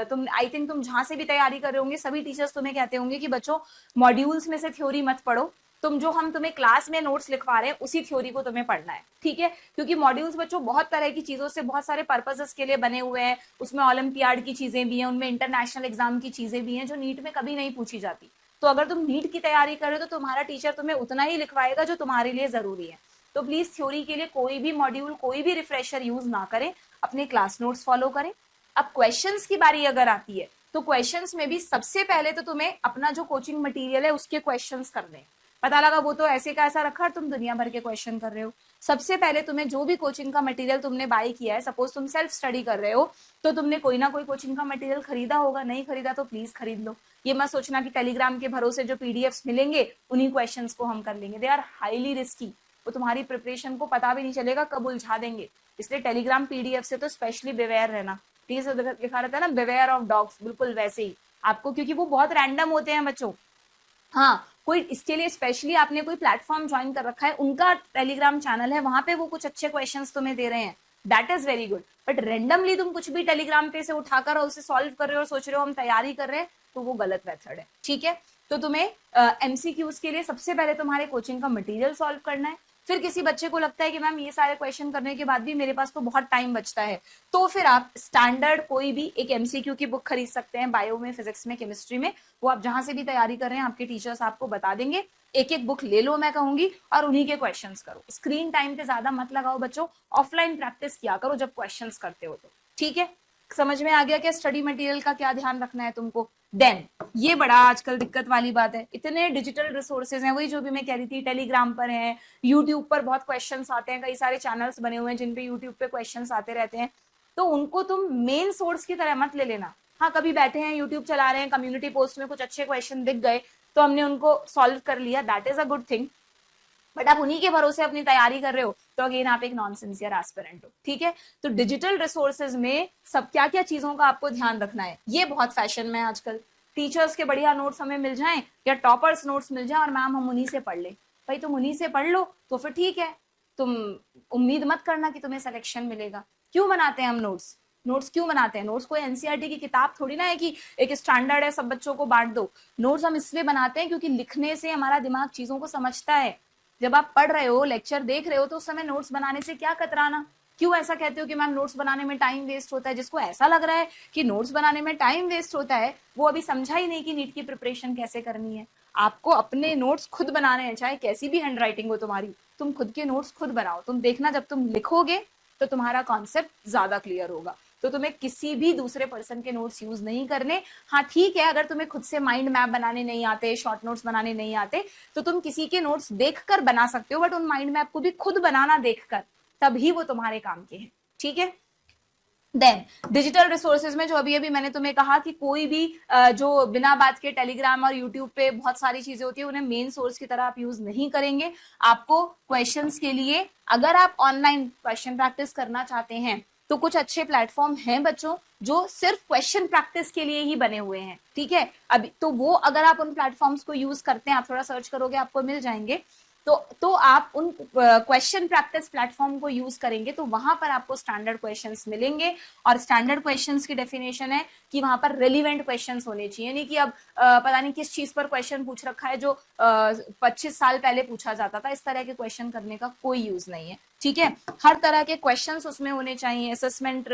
तुम आई थिंक तुम जहां से भी तैयारी कर रहे होंगे सभी टीचर्स तुम्हें कहते होंगे कि बच्चों मॉड्यूल्स में से थ्योरी मत पढ़ो, तुम जो हम तुम्हें क्लास में नोट्स लिखवा रहे हैं उसी थ्योरी को तुम्हें पढ़ना है। ठीक है, क्योंकि मॉड्यूल्स बच्चों बहुत तरह की चीजों से, बहुत सारे पर्पसेस के लिए बने हुए हैं। उसमें ओलंपियाड की चीजें भी हैं, उनमें इंटरनेशनल एग्जाम की चीजें भी हैं जो नीट में कभी नहीं पूछी जाती। तो अगर तुम नीट की तैयारी कर रहे हो तो तुम्हारा टीचर तुम्हें उतना ही लिखवाएगा जो तुम्हारे लिए जरूरी है। तो प्लीज थ्योरी के लिए कोई भी मॉड्यूल, कोई भी रिफ्रेशर यूज ना करें, अपने क्लास नोट्स फॉलो करें। अब क्वेश्चंस की बारी अगर आती है तो क्वेश्चंस में भी सबसे पहले तो तुम्हें अपना जो कोचिंग मटेरियल है उसके क्वेश्चंस करने हैं। पता लगा वो तो ऐसे का ऐसा रखा और तुम दुनिया भर के क्वेश्चन कर रहे हो। सबसे पहले तुम्हें जो भी कोचिंग का मटेरियल तुमने बाय किया है, सपोज तुम सेल्फ स्टडी कर रहे हो तो तुमने कोई ना कोई कोचिंग का मटेरियल खरीदा होगा, नहीं खरीदा तो प्लीज खरीद लो। ये मत सोचना कि टेलीग्राम के भरोसे जो पीडीएफ्स मिलेंगे उन्हीं क्वेश्चंस को हम कर लेंगे, दे आर हाईली रिस्की। वो तुम्हारी प्रिपरेशन को पता भी नहीं चलेगा कब उलझा देंगे। इसलिए टेलीग्राम पीडीएफ से तो स्पेशली बेवेयर रहना। ठीक है, लिखा रहता है ना बेवेयर ऑफ डॉग्स, बिल्कुल वैसे ही आपको, क्योंकि वो बहुत रैंडम होते हैं बच्चों। हाँ, कोई इसके लिए स्पेशली आपने कोई प्लेटफॉर्म ज्वाइन कर रखा है, उनका टेलीग्राम चैनल है, वहां पे वो कुछ अच्छे क्वेश्चंस तुम्हें दे रहे हैं, that is very good. But randomly तुम कुछ भी टेलीग्राम पे से उठाकर और उसे सॉल्व कर रहे हो और सोच रहे हो हम तैयारी कर रहे हैं, तो वो गलत मेथड है। ठीक है, तो तुम्हें एमसीक्यूज के लिए सबसे पहले तुम्हारे कोचिंग का मटेरियल सॉल्व करना है। फिर किसी बच्चे को लगता है कि मैम ये सारे क्वेश्चन करने के बाद भी मेरे पास तो बहुत टाइम बचता है, तो फिर आप स्टैंडर्ड कोई भी एक एमसीक्यू की बुक खरीद सकते हैं, बायो में, फिजिक्स में, केमिस्ट्री में, वो आप जहां से भी तैयारी कर रहे हैं आपके टीचर्स आपको बता देंगे। एक एक बुक ले लो मैं कहूंगी और उन्हीं के क्वेश्चंस करो। स्क्रीन टाइम पे ज्यादा मत लगाओ बच्चों, ऑफलाइन प्रैक्टिस किया करो जब क्वेश्चंस करते हो तो। ठीक है, समझ में आ गया क्या स्टडी मटेरियल का क्या ध्यान रखना है तुमको। देन ये बड़ा आजकल दिक्कत वाली बात है, इतने डिजिटल रिसोर्सेज हैं, वही जो भी मैं कह रही थी, टेलीग्राम पर हैं, यूट्यूब पर बहुत क्वेश्चंस आते हैं, कई सारे चैनल्स बने हुए हैं जिन पे यूट्यूब पे क्वेश्चंस आते रहते हैं, तो उनको तुम मेन सोर्स की तरह मत ले लेना। हाँ, कभी बैठे हैं यूट्यूब चला रहे हैं, कम्युनिटी पोस्ट में कुछ अच्छे क्वेश्चन दिख गए तो हमने उनको सॉल्व कर लिया, that is a good thing. But आप उन्हीं के भरोसे अपनी तैयारी कर रहे हो तो अगेन आप एक नॉन सिंसियर एस्पिरेंट हो। ठीक है, तो डिजिटल रिसोर्सेज में सब क्या क्या चीजों का आपको ध्यान रखना है, ये बहुत फैशन में आजकल। टीचर्स के बढ़िया नोट्स हमें मिल जाएं या टॉपर्स नोट्स मिल जाएं और मैम हम उन्हीं से पढ़ ले, भाई तुम उन्हीं से पढ़ लो तो फिर ठीक है, तुम उम्मीद मत करना कि तुम्हें सिलेक्शन मिलेगा। क्यों बनाते हैं हम नोट्स? नोट्स क्यों बनाते हैं? नोट्स कोई एनसीईआरटी की किताब थोड़ी ना है कि एक स्टैंडर्ड है सब बच्चों को बांट दो। नोट्स हम इसलिए बनाते हैं क्योंकि लिखने से हमारा दिमाग चीजों को समझता है। जब आप पढ़ रहे हो, लेक्चर देख रहे हो, तो उस समय नोट्स बनाने से क्या कतराना। क्यों ऐसा कहते हो कि मैम नोट्स बनाने में टाइम वेस्ट होता है? जिसको ऐसा लग रहा है कि नोट्स बनाने में टाइम वेस्ट होता है वो अभी समझा ही नहीं कि नीट की प्रिपरेशन कैसे करनी है। आपको अपने नोट्स खुद बनाने हैं, चाहे कैसी भी हैंड राइटिंग हो तुम्हारी, तुम खुद के नोट्स खुद बनाओ। तुम देखना जब तुम लिखोगे तो तुम्हारा कॉन्सेप्ट ज्यादा क्लियर होगा। तो तुम्हें किसी भी दूसरे पर्सन के नोट्स यूज नहीं करने। हाँ ठीक है, अगर तुम्हें खुद से माइंड मैप बनाने नहीं आते, शॉर्ट नोट्स बनाने नहीं आते, तो तुम किसी के नोट्स देखकर बना सकते हो, बट उन माइंड मैप को भी खुद बनाना देखकर, तभी वो तुम्हारे काम के हैं। ठीक है, देन डिजिटल रिसोर्सेज में जो अभी अभी मैंने तुम्हें कहा कि कोई भी जो बिना बात के टेलीग्राम और यूट्यूब पे बहुत सारी चीजें होती है, उन्हें मेन सोर्स की तरह आप यूज नहीं करेंगे। आपको क्वेश्चंस के लिए, अगर आप ऑनलाइन क्वेश्चन प्रैक्टिस करना चाहते हैं तो कुछ अच्छे प्लेटफॉर्म हैं बच्चों जो सिर्फ क्वेश्चन प्रैक्टिस के लिए ही बने हुए हैं। ठीक है, अभी तो वो अगर आप उन प्लेटफॉर्म्स को यूज करते हैं, आप थोड़ा सर्च करोगे आपको मिल जाएंगे, तो आप उन क्वेश्चन प्रैक्टिस प्लेटफॉर्म को यूज करेंगे तो वहां पर आपको स्टैंडर्ड क्वेश्चंस मिलेंगे। और स्टैंडर्ड क्वेश्चंस की डेफिनेशन है कि वहां पर रेलिवेंट क्वेश्चंस होने चाहिए, नहीं कि अब पता नहीं किस चीज पर क्वेश्चन पूछ रखा है जो 25 साल पहले पूछा जाता था। इस तरह के क्वेश्चन करने का कोई यूज नहीं है। ठीक है, हर तरह के क्वेश्चंस उसमें होने चाहिए। असेसमेंट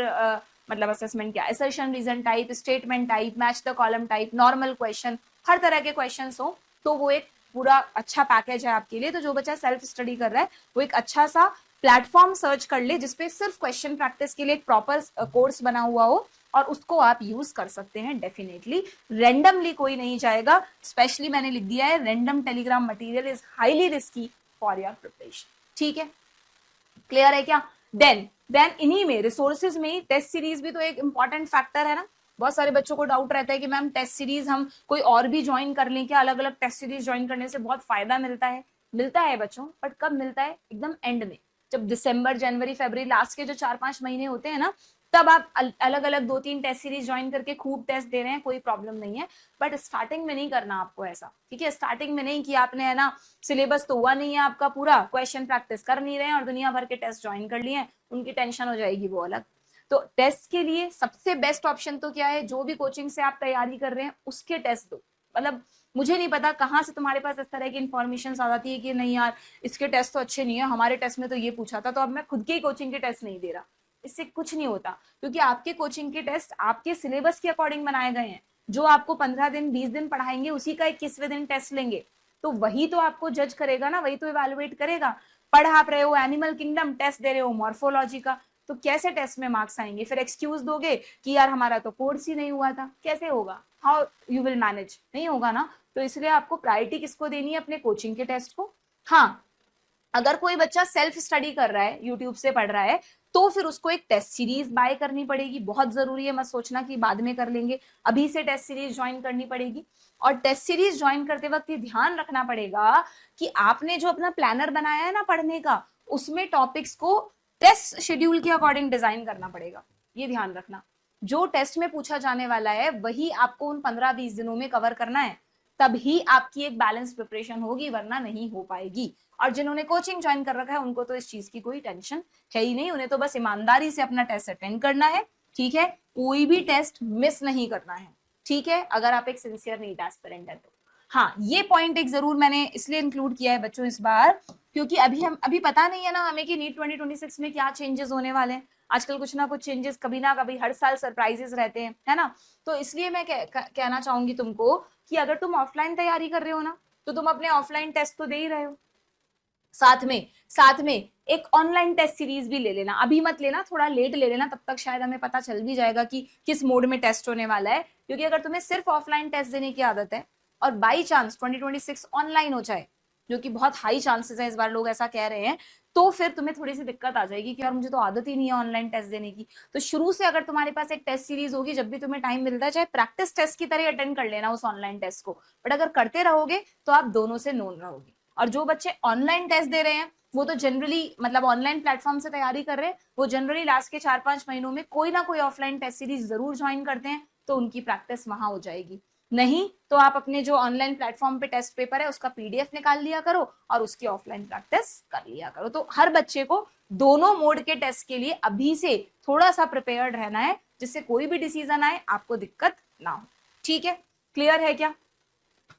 मतलब असेसमेंट क्या, assertion reason type, statement type, match the column type, normal question, हर तरह के क्वेश्चंस हो तो वो एक पूरा अच्छा पैकेज है आपके लिए। तो जो बच्चा सेल्फ स्टडी कर रहा है वो एक अच्छा सा प्लेटफॉर्म सर्च कर ले जिसपे सिर्फ क्वेश्चन प्रैक्टिस के लिए एक प्रॉपर कोर्स बना हुआ हो और उसको आप यूज कर सकते हैं। डेफिनेटली रेंडमली कोई नहीं जाएगा, स्पेशली मैंने लिख दिया है, random Telegram material is highly risky for your preparation. ठीक है, क्लियर है क्या? देन इन्हीं में रिसोर्सेज में टेस्ट सीरीज भी तो एक इंपॉर्टेंट फैक्टर है ना। बहुत सारे बच्चों को डाउट रहता है कि मैम टेस्ट सीरीज हम कोई और भी ज्वाइन कर लें क्या? अलग अलग टेस्ट सीरीज ज्वाइन करने से बहुत फायदा मिलता है बच्चों, बट कब मिलता है? एकदम एंड में, जब दिसंबर, जनवरी, फरवरी, लास्ट के जो 4-5 महीने होते हैं ना, तब आप अलग अलग 2-3 टेस्ट सीरीज ज्वाइन करके खूब टेस्ट दे रहे हैं, कोई प्रॉब्लम नहीं है। बट स्टार्टिंग में नहीं करना आपको ऐसा। ठीक है, स्टार्टिंग में नहीं कि आपने है ना, सिलेबस तो हुआ नहीं है आपका पूरा, क्वेश्चन प्रैक्टिस कर नहीं रहे हैं और दुनिया भर के टेस्ट ज्वाइन कर लिए हैं, उनकी टेंशन हो जाएगी वो अलग। तो टेस्ट के लिए सबसे बेस्ट ऑप्शन तो क्या है? जो भी कोचिंग से आप तैयारी कर रहे हैं उसके टेस्ट दो। मतलब मुझे नहीं पता कहाँ से तुम्हारे पास इस तरह की इन्फॉर्मेशन आ जाती है कि नहीं यार इसके टेस्ट तो अच्छे नहीं है, हमारे टेस्ट में तो ये पूछा था, तो अब मैं खुद के ही कोचिंग के टेस्ट नहीं दे रहा। इससे कुछ नहीं होता, क्योंकि आपके कोचिंग के टेस्ट आपके सिलेबस के अकॉर्डिंग बनाए गए हैं। जो आपको 15 दिन 20 दिन पढ़ाएंगे उसी का 21वें दिन टेस्ट लेंगे, तो वही तो आपको जज करेगा ना, वही तो इवेलुएट करेगा। पढ़ आप रहे हो एनिमल किंगडम, टेस्ट दे रहे हो मॉर्फोलॉजी का, तो कैसे टेस्ट में मार्क्स आएंगे? फिर एक्सक्यूज दोगे कि यार हमारा तो कोर्स ही नहीं हुआ था, कैसे होगा? How you will manage? नहीं होगा ना। तो इसलिए आपको प्रायोरिटी किसको देनी है? अपने कोचिंग के टेस्ट को। हाँ, अगर कोई बच्चा सेल्फ स्टडी कर रहा है, यूट्यूब से पढ़ रहा है, तो फिर उसको एक टेस्ट सीरीज बाय करनी पड़ेगी, बहुत जरूरी है। मत सोचना कि बाद में कर लेंगे, अभी से टेस्ट सीरीज ज्वाइन करनी पड़ेगी। और टेस्ट सीरीज ज्वाइन करते वक्त ये ध्यान रखना पड़ेगा कि आपने जो अपना प्लानर बनाया है ना पढ़ने का, उसमें टॉपिक्स को टेस्ट शेड्यूल के अकॉर्डिंग डिजाइन करना पड़ेगा। ये ध्यान रखना, जो टेस्ट में पूछा जाने वाला है वही आपको उन 15-20 दिनों में कवर करना है, तभी आपकी एक बैलेंस प्रिपरेशन होगी, वरना नहीं हो पाएगी। और जिन्होंने कोचिंग ज्वाइन कर रखा है उनको तो इस चीज की कोई टेंशन है ही नहीं, उन्हें तो बस ईमानदारी से अपना टेस्ट अटेंड करना है, ठीक है? कोई भी टेस्ट मिस नहीं करना है, ठीक है? अगर आप एक सिंसियर नीट एस्पिरेंट है तो। हाँ, ये पॉइंट एक जरूर मैंने इसलिए इंक्लूड किया है बच्चों इस बार, क्योंकि अभी पता नहीं है ना हमें कि नीट 2026 में क्या चेंजेस होने वाले हैं। आजकल कुछ ना कुछ चेंजेस कभी ना कभी हर साल सरप्राइजेस रहते हैं, है ना? तो इसलिए मैं कहना चाहूंगी तुमको कि अगर तुम ऑफलाइन तैयारी कर रहे हो ना, तो तुम अपने ऑफलाइन टेस्ट तो दे ही रहे हो, साथ में एक ऑनलाइन टेस्ट सीरीज भी ले लेना। अभी मत लेना, थोड़ा लेट ले लेना, तब तक शायद हमें पता चल भी जाएगा कि किस मोड में टेस्ट होने वाला है। क्योंकि अगर तुम्हें सिर्फ ऑफलाइन टेस्ट देने की आदत है और बाई चांस 2026 ऑनलाइन हो जाए, जो कि बहुत हाई चांसेस है, इस बार लोग ऐसा कह रहे हैं, तो फिर तुम्हें थोड़ी सी दिक्कत आ जाएगी कि यार मुझे तो आदत ही नहीं है ऑनलाइन टेस्ट देने की। तो शुरू से अगर तुम्हारे पास एक टेस्ट सीरीज होगी, जब भी तुम्हें टाइम मिलता है, चाहे प्रैक्टिस टेस्ट की तरह अटेंड कर लेना उस ऑनलाइन टेस्ट को, बट अगर करते रहोगे तो आप दोनों से नोन रहोगे। और जो बच्चे ऑनलाइन टेस्ट दे रहे हैं वो तो जनरली मतलब ऑनलाइन प्लेटफॉर्म से तैयारी कर रहे हैं, वो जनरली लास्ट के 4-5 महीनों में कोई ना कोई ऑफलाइन टेस्ट सीरीज जरूर ज्वाइन करते हैं, तो उनकी प्रैक्टिस वहां हो जाएगी। नहीं तो आप अपने जो ऑनलाइन प्लेटफॉर्म पे टेस्ट पेपर है उसका पीडीएफ निकाल लिया करो और उसकी ऑफलाइन प्रैक्टिस कर लिया करो। तो हर बच्चे को दोनों मोड के टेस्ट के लिए अभी से थोड़ा सा प्रिपेयर्ड रहना है, जिससे कोई भी डिसीजन आए आपको दिक्कत ना हो, ठीक है? क्लियर है क्या?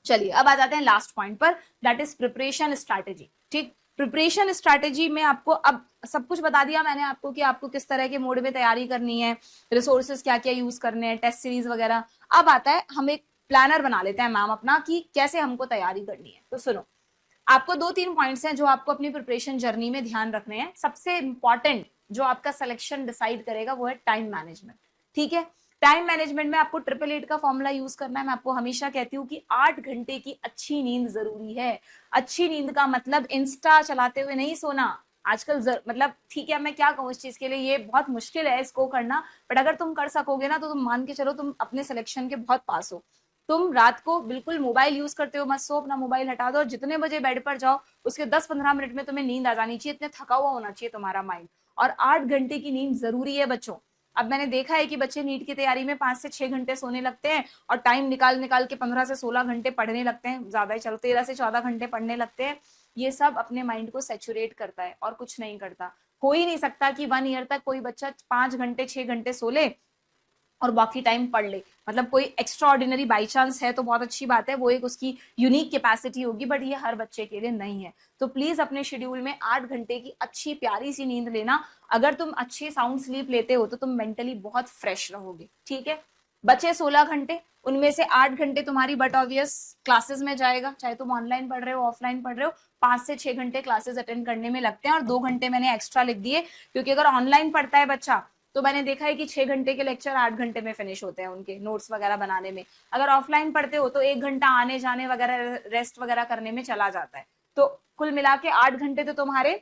चलिए अब आ जाते हैं लास्ट पॉइंट पर, दैट इज प्रिपरेशन स्ट्रैटेजी। ठीक, प्रिपरेशन स्ट्रैटेजी में आपको अब सब कुछ बता दिया मैंने आपको कि आपको किस तरह के मोड में तैयारी करनी है, रिसोर्सेज क्या क्या यूज करने हैं, टेस्ट सीरीज वगैरह। अब आता है हम एक प्लानर बना लेते हैं मैम अपना कि कैसे हमको तैयारी करनी है। तो सुनो, आपको 2-3 पॉइंट्स हैं जो आपको अपनी प्रिपरेशन जर्नी में ध्यान रखने हैं। सबसे इंपॉर्टेंट जो आपका सिलेक्शन डिसाइड करेगा वो है टाइम मैनेजमेंट, ठीक है? टाइम मैनेजमेंट में आपको 888 का फॉर्मूला यूज करना है। मैं आपको हमेशा कहती हूँ कि 8 घंटे की अच्छी नींद जरूरी है। अच्छी नींद का मतलब इंस्टा चलाते हुए नहीं सोना आजकल, मतलब ठीक है, मैं क्या कहूँ इस चीज के लिए, ये बहुत मुश्किल है इसको करना, बट अगर तुम कर सकोगे ना तो तुम मान के चलो तुम अपने सिलेक्शन के बहुत पास हो। तुम रात को बिल्कुल मोबाइल यूज करते हो मत सो, अपना मोबाइल हटा दो और जितने बजे बेड पर जाओ उसके 10-15 मिनट में तुम्हें नींद आ जानी चाहिए, इतने थका हुआ होना चाहिए तुम्हारा माइंड। और 8 घंटे की नींद जरूरी है बच्चों। अब मैंने देखा है कि बच्चे नीट की तैयारी में 5 से 6 घंटे सोने लगते हैं और टाइम निकाल के 15 से 16 घंटे पढ़ने लगते हैं, ज्यादा ही चलो 13 से 14 घंटे पढ़ने लगते हैं। ये सब अपने माइंड को सैचुरेट करता है और कुछ नहीं करता। हो ही नहीं सकता कि 1 ईयर तक कोई बच्चा 5 घंटे 6 घंटे सो ले और बाकी टाइम पढ़ ले। मतलब कोई एक्स्ट्रा ऑर्डिनरी बाई चांस है तो बहुत अच्छी बात है, वो एक उसकी यूनिक कैपेसिटी होगी, बट ये हर बच्चे के लिए नहीं है। तो प्लीज अपने शेड्यूल में 8 घंटे की अच्छी प्यारी सी नींद लेना। अगर तुम अच्छी साउंड स्लीप लेते हो तो तुम मेंटली बहुत फ्रेश रहोगे, ठीक है? बचे 16 घंटे, उनमें से 8 घंटे तुम्हारी बट ऑब्वियस क्लासेस में जाएगा, चाहे तुम ऑनलाइन पढ़ रहे हो ऑफलाइन पढ़ रहे हो। 5 से 6 घंटे क्लासेस अटेंड करने में लगते हैं और 2 घंटे मैंने एक्स्ट्रा लिख दिए, क्योंकि अगर ऑनलाइन पढ़ता है बच्चा तो मैंने देखा है कि 6 घंटे के लेक्चर 8 घंटे में फिनिश होते हैं उनके नोट्स वगैरह बनाने में। अगर ऑफलाइन पढ़ते हो तो 1 घंटा आने जाने वगैरह रेस्ट वगैरह करने में चला जाता है। तो कुल मिला के 8 घंटे तो तुम्हारे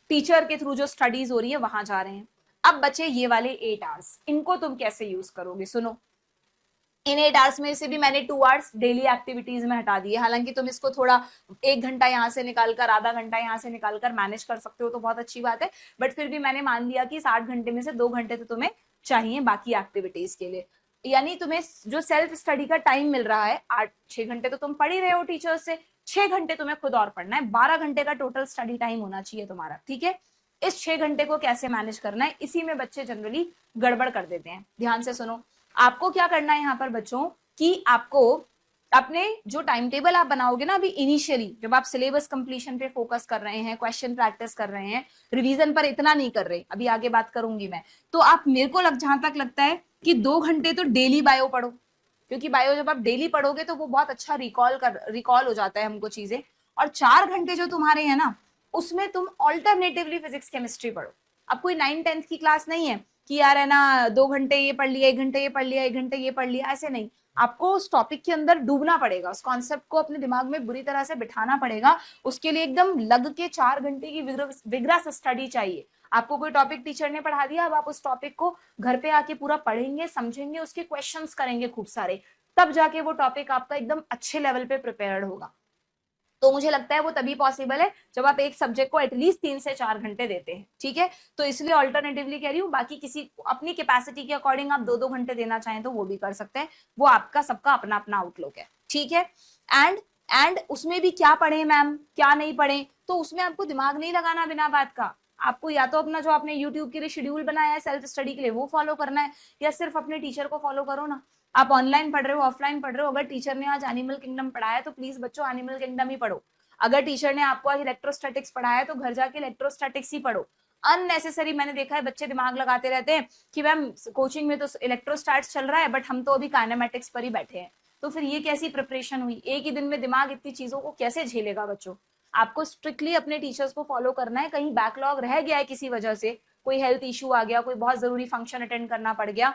टीचर के थ्रू जो स्टडीज हो रही है वहां जा रहे हैं। अब बचे ये वाले 8 आवर्स, इनको तुम कैसे यूज करोगे? सुनो, इन 8 आवर्स में से भी मैंने 2 आवर्स डेली एक्टिविटीज में हटा दिए। हालांकि तुम इसको थोड़ा 1 घंटा यहाँ से निकालकर आधा घंटा यहाँ से निकालकर मैनेज कर सकते हो तो बहुत अच्छी बात है, बट फिर भी मैंने मान लिया कि 60 घंटे में से 2 घंटे तो तुम्हें चाहिए बाकी एक्टिविटीज के लिए। यानी तुम्हें जो सेल्फ स्टडी का टाइम मिल रहा है 8-6 घंटे तो तुम पढ़ ही रहे हो टीचर्स से, 6 घंटे तुम्हें खुद और पढ़ना है। 12 घंटे का टोटल स्टडी टाइम होना चाहिए तुम्हारा, ठीक है? इस 6 घंटे को कैसे मैनेज करना है, इसी में बच्चे जनरली गड़बड़ कर देते हैं। ध्यान से सुनो, आपको क्या करना है यहाँ पर बच्चों कि आपको अपने जो टाइम टेबल आप बनाओगे ना अभी इनिशियली, जब आप सिलेबस कंप्लीशन पे फोकस कर रहे हैं, क्वेश्चन प्रैक्टिस कर रहे हैं, रिवीजन पर इतना नहीं कर रहे, अभी आगे बात करूंगी मैं, तो आप मेरे को जहां तक लगता है कि 2 घंटे तो डेली बायो पढ़ो, क्योंकि बायो जब आप डेली पढ़ोगे तो वो बहुत अच्छा रिकॉल हो जाता है हमको चीजें। और 4 घंटे जो तुम्हारे है ना उसमें तुम ऑल्टरनेटिवली फिजिक्स केमिस्ट्री पढ़ो, अब कोई 9-10th की क्लास नहीं है कि यार है ना 2 घंटे ये पढ़ लिया, 1 घंटे ये पढ़ लिया, 1 घंटे ये पढ़ लिया, ऐसे नहीं। आपको उस टॉपिक के अंदर डूबना पड़ेगा, उस कॉन्सेप्ट को अपने दिमाग में बुरी तरह से बिठाना पड़ेगा। उसके लिए एकदम लग के 4 घंटे की विग्रस स्टडी चाहिए। आपको कोई टॉपिक टीचर ने पढ़ा दिया, अब आप उस टॉपिक को घर पे आके पूरा पढ़ेंगे, समझेंगे, उसके क्वेश्चंस करेंगे खूब सारे, तब जाके वो टॉपिक आपका एकदम अच्छे लेवल पे प्रिपेयर्ड होगा। तो मुझे लगता है वो तभी पॉसिबल है जब आप एक सब्जेक्ट को एटलीस्ट 3 से 4 घंटे देते हैं, ठीक है। तो इसलिए ऑल्टरनेटिवली कह रही हूँ, बाकी किसी अपनी कैपेसिटी के अकॉर्डिंग आप 2-2 घंटे देना चाहें तो वो भी कर सकते हैं, वो आपका सबका अपना अपना आउटलुक है, ठीक है। एंड उसमें भी क्या पढ़े मैम, क्या नहीं पढ़े, तो उसमें आपको दिमाग नहीं लगाना बिना बात का। आपको या तो अपना जो आपने यूट्यूब के लिए शेड्यूल बनाया है सेल्फ स्टडी के लिए वो फॉलो करना है, या सिर्फ अपने टीचर को फॉलो करो ना। आप ऑनलाइन पढ़ रहे हो, ऑफलाइन पढ़ रहे हो, अगर टीचर ने आज एनिमल किंगडम पढ़ाया तो प्लीज बच्चों एनिमल किंगडम ही पढ़ो। अगर टीचर ने आपको आज इलेक्ट्रोस्टैटिक्स पढ़ाया तो घर जाके इलेक्ट्रोस्टैटिक्स ही पढ़ो। अननेसेसरी मैंने देखा है बच्चे दिमाग लगाते रहते हैं कि मैम कोचिंग में तो इलेक्ट्रोस्टैट्स चल रहा है बट हम तो अभी काइनेमेटिक्स पर ही बैठे हैं, तो फिर ये कैसी प्रिपरेशन हुई? एक ही दिन में दिमाग इतनी चीजों को कैसे झेलेगा बच्चों? आपको स्ट्रिक्टली अपने टीचर्स को फॉलो करना है। कहीं बैकलॉग रह गया है किसी वजह से, कोई हेल्थ इशू आ गया, कोई बहुत जरूरी फंक्शन अटेंड करना पड़ गया,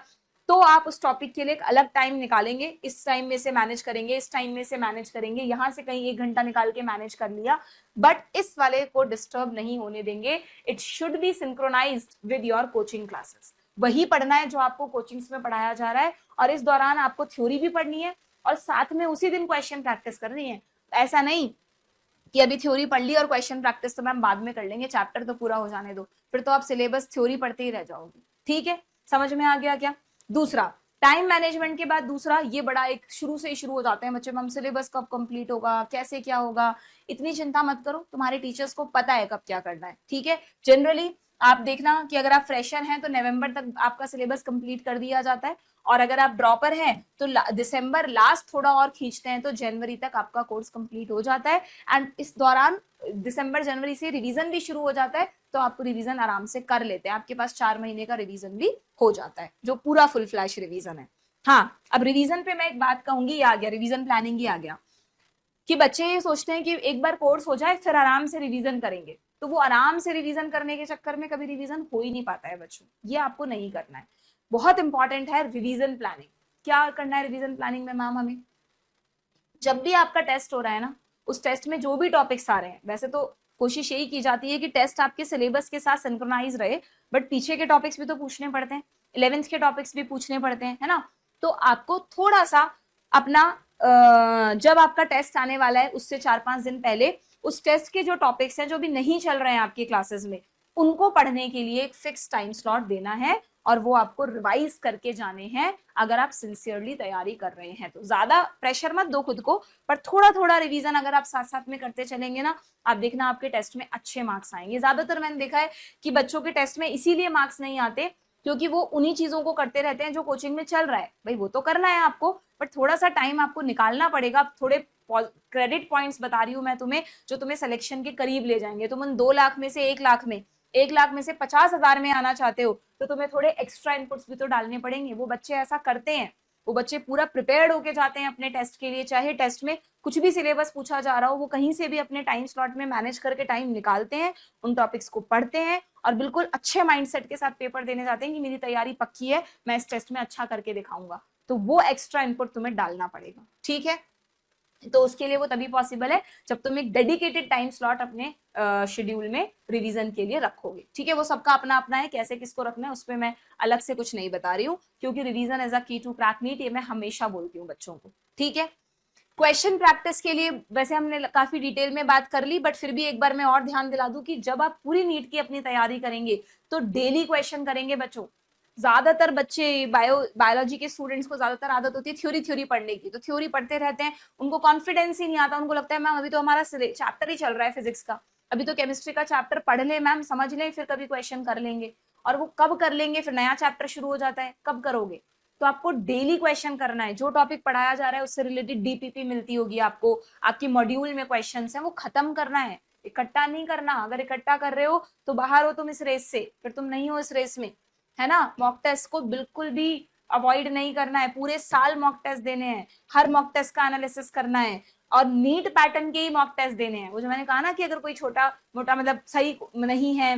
तो आप उस टॉपिक के लिए एक अलग टाइम निकालेंगे, इस टाइम में से मैनेज करेंगे, इस टाइम में से मैनेज करेंगे, यहां से कहीं 1 घंटा निकाल के मैनेज कर लिया, बट इस वाले को डिस्टर्ब नहीं होने देंगे। It should be synchronised with your coaching classes. वही पढ़ना है जो आपको कोचिंग्स में पढ़ाया जा रहा है, और इस दौरान आपको थ्योरी भी पढ़नी है और साथ में उसी दिन क्वेश्चन प्रैक्टिस करनी है। ऐसा नहीं कि अभी थ्योरी पढ़ ली और क्वेश्चन प्रैक्टिस तो मैम बाद में कर लेंगे, चैप्टर तो पूरा हो जाने दो, फिर तो आप सिलेबस थ्योरी पढ़ते ही रह जाओगे, ठीक है। समझ में आ गया क्या? दूसरा, टाइम मैनेजमेंट के बाद दूसरा ये बड़ा एक शुरू से ही शुरू हो जाते हैं बच्चे, मैम सिलेबस कब कंप्लीट होगा, कैसे क्या होगा। इतनी चिंता मत करो, तुम्हारे टीचर्स को पता है कब क्या करना है, ठीक है। जनरली आप देखना कि अगर आप फ्रेशर हैं तो नवंबर तक आपका सिलेबस कंप्लीट कर दिया जाता है, और अगर आप ड्रॉपर हैं तो दिसंबर लास्ट थोड़ा और खींचते हैं तो जनवरी तक आपका कोर्स कंप्लीट हो जाता है। एंड इस दौरान दिसंबर जनवरी से रिवीजन भी शुरू हो जाता है, तो आप रिवीजन आराम से कर लेते हैं, आपके पास 4 महीने का रिवीजन भी हो जाता है, जो पूरा फुल फ्लैश रिवीजन है। हाँ, अब रिवीजन पे मैं एक बात कहूंगी, ये आ गया रिवीजन प्लानिंग ही आ गया, कि बच्चे ये सोचते हैं कि एक बार कोर्स हो जाए फिर आराम से रिवीजन करेंगे, तो वो आराम से रिवीजन करने के चक्कर में कभी रिवीजन हो ही नहीं पाता है बच्चों। ये आपको नहीं करना है, बहुत इंपॉर्टेंट है रिवीजन प्लानिंग। क्या करना है रिवीजन प्लानिंग में मैम? हमें जब भी आपका टेस्ट हो रहा है ना, उस टेस्ट में जो भी टॉपिक्स आ रहे हैं, वैसे तो कोशिश यही की जाती है कि टेस्ट आपके सिलेबस के साथ सिंक्रोनाइज रहे, बट पीछे के टॉपिक्स भी तो पूछने पड़ते हैं, 11th के टॉपिक्स भी पूछने पड़ते हैं, है ना। तो आपको थोड़ा सा अपना जब आपका टेस्ट आने वाला है उससे 4-5 दिन पहले उस टेस्ट के जो टॉपिक्स हैं जो भी नहीं चल रहे हैं आपकी क्लासेस में, उनको पढ़ने के लिए एक फिक्स टाइम स्लॉट देना है, और वो आपको रिवाइज करके जाने हैं। अगर आप सिंसियरली तैयारी कर रहे हैं तो ज्यादा प्रेशर मत दो खुद को, पर थोड़ा थोड़ा रिवीजन अगर आप साथ साथ में करते चलेंगे ना, आप देखना आपके टेस्ट में अच्छे मार्क्स आएंगे। ज्यादातर मैंने देखा है कि बच्चों के टेस्ट में इसीलिए मार्क्स नहीं आते क्योंकि वो उन्हीं चीजों को करते रहते हैं जो कोचिंग में चल रहा है। भाई वो तो करना है आपको, बट थोड़ा सा टाइम आपको निकालना पड़ेगा। थोड़े क्रेडिट पॉइंट्स बता रही हूँ मैं तुम्हें, जो तुम्हें सिलेक्शन के करीब ले जाएंगे। तुम उन 2 लाख में से 1 लाख में, 1 लाख में से 50,000 में आना चाहते हो, तो तुम्हें थोड़े एक्स्ट्रा इनपुट्स भी तो डालने पड़ेंगे। वो बच्चे ऐसा करते हैं, वो बच्चे पूरा प्रिपेयर्ड होके जाते हैं अपने टेस्ट के लिए, चाहे टेस्ट में कुछ भी सिलेबस पूछा जा रहा हो, वो कहीं से भी अपने टाइम स्लॉट में मैनेज करके टाइम निकालते हैं, उन टॉपिक्स को पढ़ते हैं और बिल्कुल अच्छे माइंडसेट के साथ पेपर देने जाते हैं कि मेरी तैयारी पक्की है, मैं इस टेस्ट में अच्छा करके दिखाऊंगा। तो वो एक्स्ट्रा इनपुट तुम्हें डालना पड़ेगा, ठीक है। तो उसके लिए वो तभी पॉसिबल है जब तुम एक डेडिकेटेड टाइम स्लॉट अपने शेड्यूल में रिवीजन के लिए रखोगे, ठीक है। वो सबका अपना अपना है, कैसे किसको रखना है उस पर मैं अलग से कुछ नहीं बता रही हूँ, क्योंकि रिवीजन एज अ की टू क्रैक नीट, ये मैं हमेशा बोलती हूँ बच्चों को, ठीक है। क्वेश्चन प्रैक्टिस के लिए वैसे हमने काफी डिटेल में बात कर ली, बट फिर भी एक बार मैं और ध्यान दिला दूं कि जब आप पूरी नीट की अपनी तैयारी करेंगे तो डेली क्वेश्चन करेंगे बच्चों। ज्यादातर बच्चे बायोलॉजी के स्टूडेंट्स को ज्यादातर आदत होती है थ्योरी पढ़ने की, तो थ्योरी पढ़ते रहते हैं, उनको कॉन्फिडेंस ही नहीं आता, उनको लगता है मैम अभी तो हमारा चैप्टर ही चल रहा है फिजिक्स का, अभी तो केमिस्ट्री का चैप्टर पढ़ ले मैम, समझ लें, फिर कभी क्वेश्चन कर लेंगे। और वो कब कर लेंगे, फिर नया चैप्टर शुरू हो जाता है, कब करोगे? तो आपको डेली क्वेश्चन करना है। जो टॉपिक पढ़ाया जा रहा है उससे रिलेटेड डीपीपी मिलती होगी आपको, आपकी मॉड्यूल में क्वेश्चन है, वो खत्म करना है, इकट्ठा नहीं करना। अगर इकट्ठा कर रहे हो तो बाहर हो तुम इस रेस से, फिर तुम नहीं हो इस रेस में, है ना। मॉक टेस्ट को बिल्कुल भी अवॉइड नहीं करना है, पूरे साल मॉक टेस्ट देने हैं, हर मॉक टेस्ट का एनालिसिस करना है, और नीट पैटर्न के ही मॉक टेस्ट देने हैं। वो जो मैंने कहा ना कि अगर कोई छोटा मोटा मतलब सही नहीं है,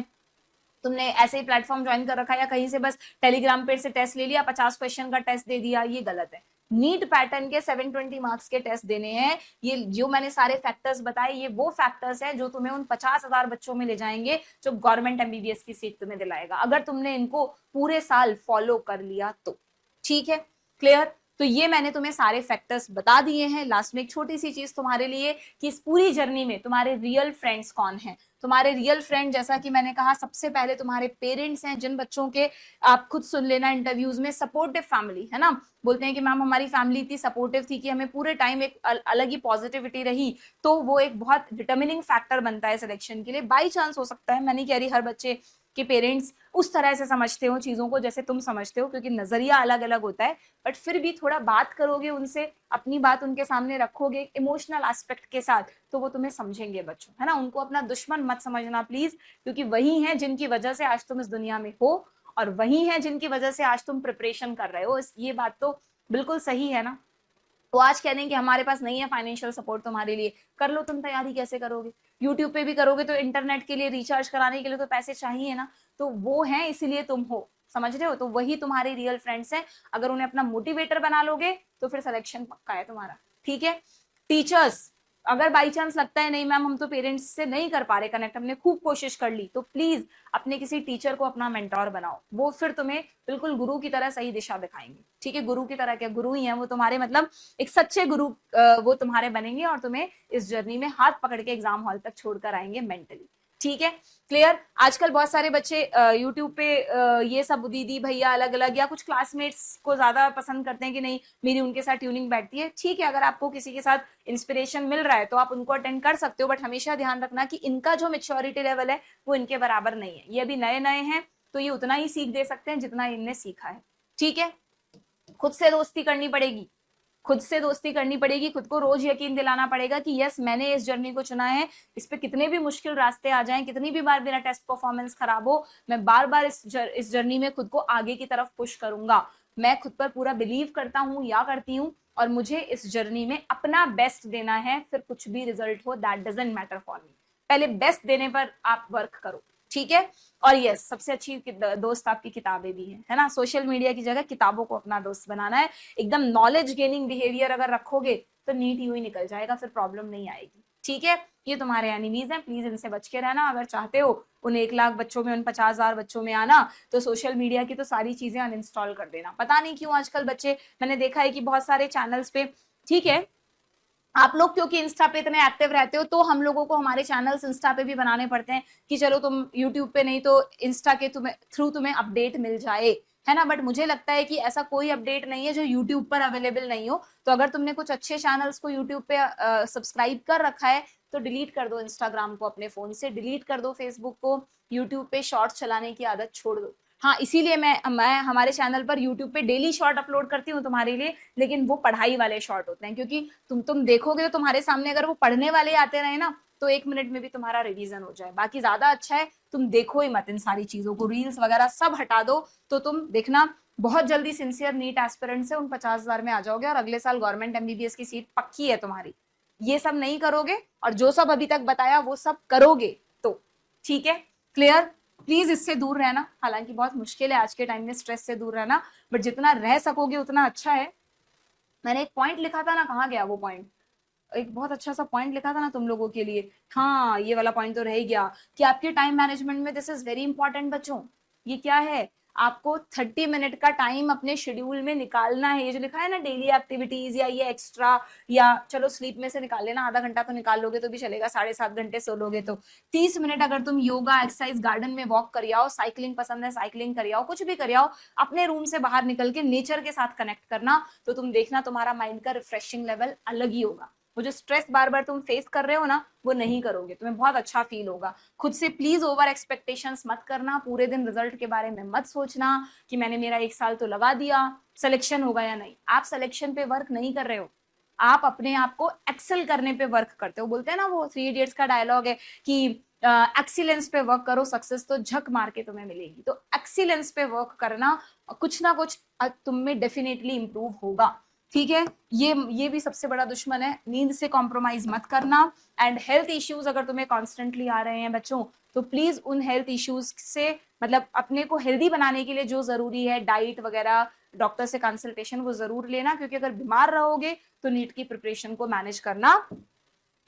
तुमने ऐसे ही प्लेटफॉर्म ज्वाइन कर रखा है या कहीं से बस टेलीग्राम पे से टेस्ट ले लिया, 50 क्वेश्चन का टेस्ट दे दिया, ये गलत है। नीट पैटर्न के 720 मार्क्स के टेस्ट देने हैं। ये जो मैंने सारे फैक्टर्स बताए, ये वो फैक्टर्स हैं जो तुम्हें उन 50,000 बच्चों में ले जाएंगे जो गवर्नमेंट एमबीबीएस की सीट तुम्हें दिलाएगा, अगर तुमने इनको पूरे साल फॉलो कर लिया तो। ठीक है, क्लियर? तो ये मैंने तुम्हें सारे फैक्टर्स बता दिए हैं। लास्ट में एक छोटी सी चीज तुम्हारे लिए कि इस पूरी जर्नी में तुम्हारे रियल फ्रेंड्स कौन हैं। तुम्हारे रियल फ्रेंड, जैसा कि मैंने कहा, सबसे पहले तुम्हारे पेरेंट्स हैं, जिन बच्चों के आप खुद सुन लेना इंटरव्यूज में, सपोर्टिव फैमिली है ना। बोलते हैं कि मैम हमारी फैमिली इतनी सपोर्टिव थी कि हमें पूरे टाइम एक अलग ही पॉजिटिविटी रही, तो वो एक बहुत डिटर्मिनिंग फैक्टर बनता है सिलेक्शन के लिए। बाई चांस हो सकता है, मैं नहीं कह रही हर बच्चे के पेरेंट्स उस तरह से समझते हो चीजों को जैसे तुम समझते हो, क्योंकि नजरिया अलग अलग होता है, बट फिर भी थोड़ा बात करोगे उनसे, अपनी बात उनके सामने रखोगे इमोशनल एस्पेक्ट के साथ, तो वो तुम्हें समझेंगे बच्चों, है ना। उनको अपना दुश्मन मत समझना प्लीज, क्योंकि वही है जिनकी वजह से आज तुम इस दुनिया में हो, और वही है जिनकी वजह से आज तुम प्रिपरेशन कर रहे हो। ये बात तो बिल्कुल सही है ना। तो आज कह दें कि हमारे पास नहीं है फाइनेंशियल सपोर्ट तुम्हारे लिए, कर लो, तुम तैयारी कैसे करोगे? यूट्यूब पे भी करोगे तो इंटरनेट के लिए रिचार्ज कराने के लिए तो पैसे चाहिए ना, तो वो है इसीलिए तुम हो, समझ रहे हो। तो वही तुम्हारे रियल फ्रेंड्स हैं, अगर उन्हें अपना मोटिवेटर बना लोगे तो फिर सिलेक्शन पक्का है तुम्हारा। ठीक है, टीचर्स, अगर बाई चांस लगता है नहीं मैम हम तो पेरेंट्स से नहीं कर पा रहे कनेक्ट, हमने खूब कोशिश कर ली, तो प्लीज अपने किसी टीचर को अपना मेंटोर बनाओ, वो फिर तुम्हें बिल्कुल गुरु की तरह सही दिशा दिखाएंगे। ठीक है, गुरु की तरह क्या, गुरु ही है वो तुम्हारे, मतलब एक सच्चे गुरु वो तुम्हारे बनेंगे और तुम्हें इस जर्नी में हाथ पकड़ के एग्जाम हॉल तक छोड़कर आएंगे मेंटली। ठीक है, क्लियर? आजकल बहुत सारे बच्चे यूट्यूब पे ये सब दीदी भैया अलग अलग या कुछ क्लासमेट्स को ज्यादा पसंद करते हैं कि नहीं मेरी उनके साथ ट्यूनिंग बैठती है। ठीक है, अगर आपको किसी के साथ इंस्पिरेशन मिल रहा है तो आप उनको अटेंड कर सकते हो, बट हमेशा ध्यान रखना कि इनका जो मेच्योरिटी लेवल है वो इनके बराबर नहीं है। ये अभी नए नए हैं, तो ये उतना ही सीख दे सकते हैं जितना इनने सीखा है। ठीक है, खुद से दोस्ती करनी पड़ेगी, खुद से दोस्ती करनी पड़ेगी, खुद को रोज यकीन दिलाना पड़ेगा कि यस मैंने इस जर्नी को चुना है, इस पे कितने भी मुश्किल रास्ते आ जाएं, कितनी भी बार मेरा टेस्ट परफॉर्मेंस खराब हो, मैं बार बार इस जर्नी में खुद को आगे की तरफ पुश करूंगा। मैं खुद पर पूरा बिलीव करता हूं या करती हूँ, और मुझे इस जर्नी में अपना बेस्ट देना है, फिर कुछ भी रिजल्ट हो that doesn't matter for me. पहले बेस्ट देने पर आप वर्क करो। ठीक है, और यस सबसे अच्छी दोस्त आपकी किताबें भी है ना। सोशल मीडिया की जगह किताबों को अपना दोस्त बनाना है। एकदम नॉलेज गेनिंग बिहेवियर अगर रखोगे तो नीट यूं ही निकल जाएगा, फिर प्रॉब्लम नहीं आएगी। ठीक है, ये तुम्हारे एनिमीज हैं, प्लीज इनसे बच के रहना। अगर चाहते हो उन 1 लाख बच्चों में, उन 50,000 बच्चों में आना, तो सोशल मीडिया की तो सारी चीजें अनइंस्टॉल कर देना। पता नहीं क्यों आजकल बच्चे, मैंने देखा है कि बहुत सारे चैनल्स पे, ठीक है आप लोग क्योंकि इंस्टा पे इतने एक्टिव रहते हो, तो हम लोगों को हमारे चैनल्स इंस्टा पे भी बनाने पड़ते हैं कि चलो तुम यूट्यूब पे नहीं तो इंस्टा के थ्रू तुम्हें अपडेट मिल जाए, है ना। बट मुझे लगता है कि ऐसा कोई अपडेट नहीं है जो यूट्यूब पर अवेलेबल नहीं हो। तो अगर तुमने कुछ अच्छे चैनल्स को यूट्यूब पे सब्सक्राइब कर रखा है तो डिलीट कर दो इंस्टाग्राम को अपने फोन से, डिलीट कर दो फेसबुक को, यूट्यूब पे शॉर्ट्स चलाने की आदत छोड़ दो। हाँ, इसीलिए मैं हमारे चैनल पर यूट्यूब पे डेली शॉर्ट अपलोड करती हूँ तुम्हारे लिए, लेकिन वो पढ़ाई वाले शॉर्ट होते हैं, क्योंकि तुम देखोगे तो तुम्हारे सामने अगर वो पढ़ने वाले आते रहे ना तो 1 मिनट में भी तुम्हारा रिवीजन हो जाए। बाकी ज्यादा अच्छा है तुम देखो ही मत इन सारी चीजों को, रील्स वगैरह सब हटा दो, तो तुम देखना बहुत जल्दी सिंसियर नीट एस्पिरेंट से उन 50,000 में आ जाओगे, और अगले साल गवर्नमेंट एमबीबीएस की सीट पक्की है तुम्हारी। ये सब नहीं करोगे और जो सब अभी तक बताया वो सब करोगे तो ठीक है, क्लियर? प्लीज इससे दूर रहना, हालांकि बहुत मुश्किल है आज के टाइम में स्ट्रेस से दूर रहना, बट जितना रह सकोगे उतना अच्छा है। मैंने एक पॉइंट लिखा था ना, कहाँ गया वो पॉइंट? एक बहुत अच्छा सा पॉइंट लिखा था ना तुम लोगों के लिए, हाँ ये वाला पॉइंट तो रह ही गया कि आपके टाइम मैनेजमेंट में दिस इज वेरी इंपॉर्टेंट बच्चों। ये क्या है? आपको 30 मिनट का टाइम अपने शेड्यूल में निकालना है। ये जो लिखा है ना डेली एक्टिविटीज या ये एक्स्ट्रा, या चलो स्लीप में से निकाल लेना, आधा घंटा तो निकाल लोगे तो भी चलेगा, 7.5 घंटे सो लोगे तो 30 मिनट अगर तुम योगा एक्सरसाइज गार्डन में वॉक कर आओ, साइकिलिंग पसंद है साइकिलिंग कर आओ, कुछ भी कर आओ, अपने रूम से बाहर निकल के नेचर के साथ कनेक्ट करना, तो तुम देखना तुम्हारा माइंड का रिफ्रेशिंग लेवल अलग ही होगा। वो जो स्ट्रेस बार बार तुम फेस कर रहे हो ना वो नहीं करोगे, तुम्हें बहुत अच्छा फील होगा। खुद से प्लीज ओवर एक्सपेक्टेशंस मत करना, पूरे दिन रिजल्ट के बारे में मत सोचना कि मैंने मेरा 1 साल तो लगा दिया, सिलेक्शन होगा या नहीं। आप सिलेक्शन पे वर्क नहीं कर रहे हो, आप अपने आप को एक्सेल करने पे वर्क करते हो। बोलते हैं ना वो 3 इडियट्स का डायलॉग है कि एक्सीलेंस पे वर्क करो, सक्सेस तो झक मार के तुम्हें मिलेगी। तो एक्सीलेंस पे वर्क करना, कुछ ना कुछ तुम में डेफिनेटली इंप्रूव होगा। ठीक है, ये भी सबसे बड़ा दुश्मन है, नींद से कॉम्प्रोमाइज मत करना। एंड हेल्थ इश्यूज अगर तुम्हें कॉन्स्टेंटली आ रहे हैं बच्चों, तो प्लीज उन हेल्थ इश्यूज से मतलब अपने को हेल्दी बनाने के लिए जो जरूरी है, डाइट वगैरह, डॉक्टर से कंसल्टेशन वो जरूर लेना, क्योंकि अगर बीमार रहोगे तो नीट की प्रिपरेशन को मैनेज करना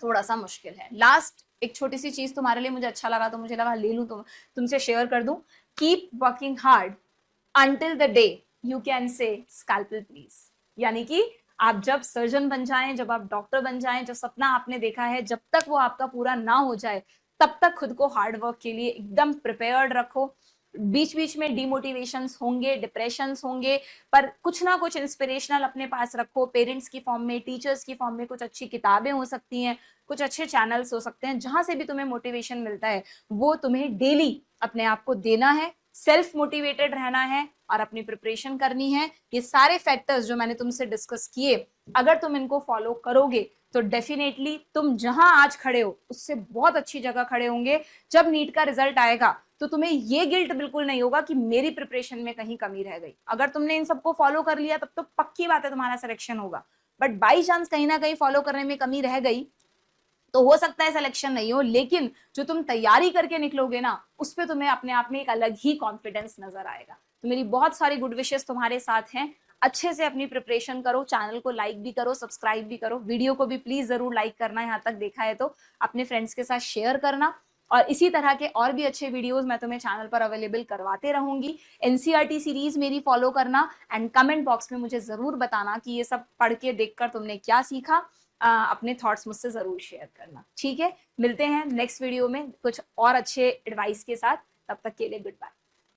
थोड़ा सा मुश्किल है। लास्ट एक छोटी सी चीज तुम्हारे लिए मुझे अच्छा लगा तो मुझे लगा ले लूं, तुमसे शेयर कर दूं। Keep working hard until the day you can say scalpel please. यानी कि आप जब सर्जन बन जाएं, जब आप डॉक्टर बन जाएं, जो सपना आपने देखा है, जब तक वो आपका पूरा ना हो जाए तब तक खुद को हार्ड वर्क के लिए एकदम प्रिपेयर्ड रखो। बीच बीच में डिमोटिवेशंस होंगे, डिप्रेशंस होंगे, पर कुछ ना कुछ इंस्पिरेशनल अपने पास रखो। पेरेंट्स की फॉर्म में, टीचर्स की फॉर्म में, कुछ अच्छी किताबें हो सकती हैं, कुछ अच्छे चैनल्स हो सकते हैं, जहां से भी तुम्हें मोटिवेशन मिलता है वो तुम्हें डेली अपने आप को देना है, सेल्फ मोटिवेटेड रहना है और अपनी प्रिपरेशन करनी है। ये सारे फैक्टर्स जो मैंने तुमसे डिस्कस किए, अगर तुम इनको फॉलो करोगे तो डेफिनेटली तुम जहां आज खड़े हो उससे बहुत अच्छी जगह खड़े होंगे। जब नीट का रिजल्ट आएगा तो तुम्हें ये गिल्ट बिल्कुल नहीं होगा कि मेरी प्रिपरेशन में कहीं कमी रह गई। अगर तुमने इन सबको फॉलो कर लिया तब तो पक्की बात है तुम्हारा सिलेक्शन होगा, बट बाई चांस कहीं ना कहीं फॉलो करने में कमी रह गई तो हो सकता है सिलेक्शन नहीं हो, लेकिन जो तुम तैयारी करके निकलोगे ना उस पर तुम्हें अपने आप में एक अलग ही कॉन्फिडेंस नजर आएगा। तो मेरी बहुत सारी गुड विशेस तुम्हारे साथ हैं। अच्छे से अपनी प्रिपरेशन करो, चैनल को लाइक भी करो, सब्सक्राइब भी करो, वीडियो को भी प्लीज जरूर लाइक करना, यहाँ तक देखा है तो अपने फ्रेंड्स के साथ शेयर करना। और इसी तरह के और भी अच्छे वीडियोस मैं तुम्हें चैनल पर अवेलेबल करवाते रहूंगी। एनसीईआरटी सीरीज मेरी फॉलो करना एंड कमेंट बॉक्स में मुझे जरूर बताना कि ये सब पढ़ के देखकर तुमने क्या सीखा। अपने थॉट्स मुझसे जरूर शेयर करना। ठीक है, मिलते हैं नेक्स्ट वीडियो में कुछ और अच्छे एडवाइस के साथ। तब तक के लिए गुड बाय।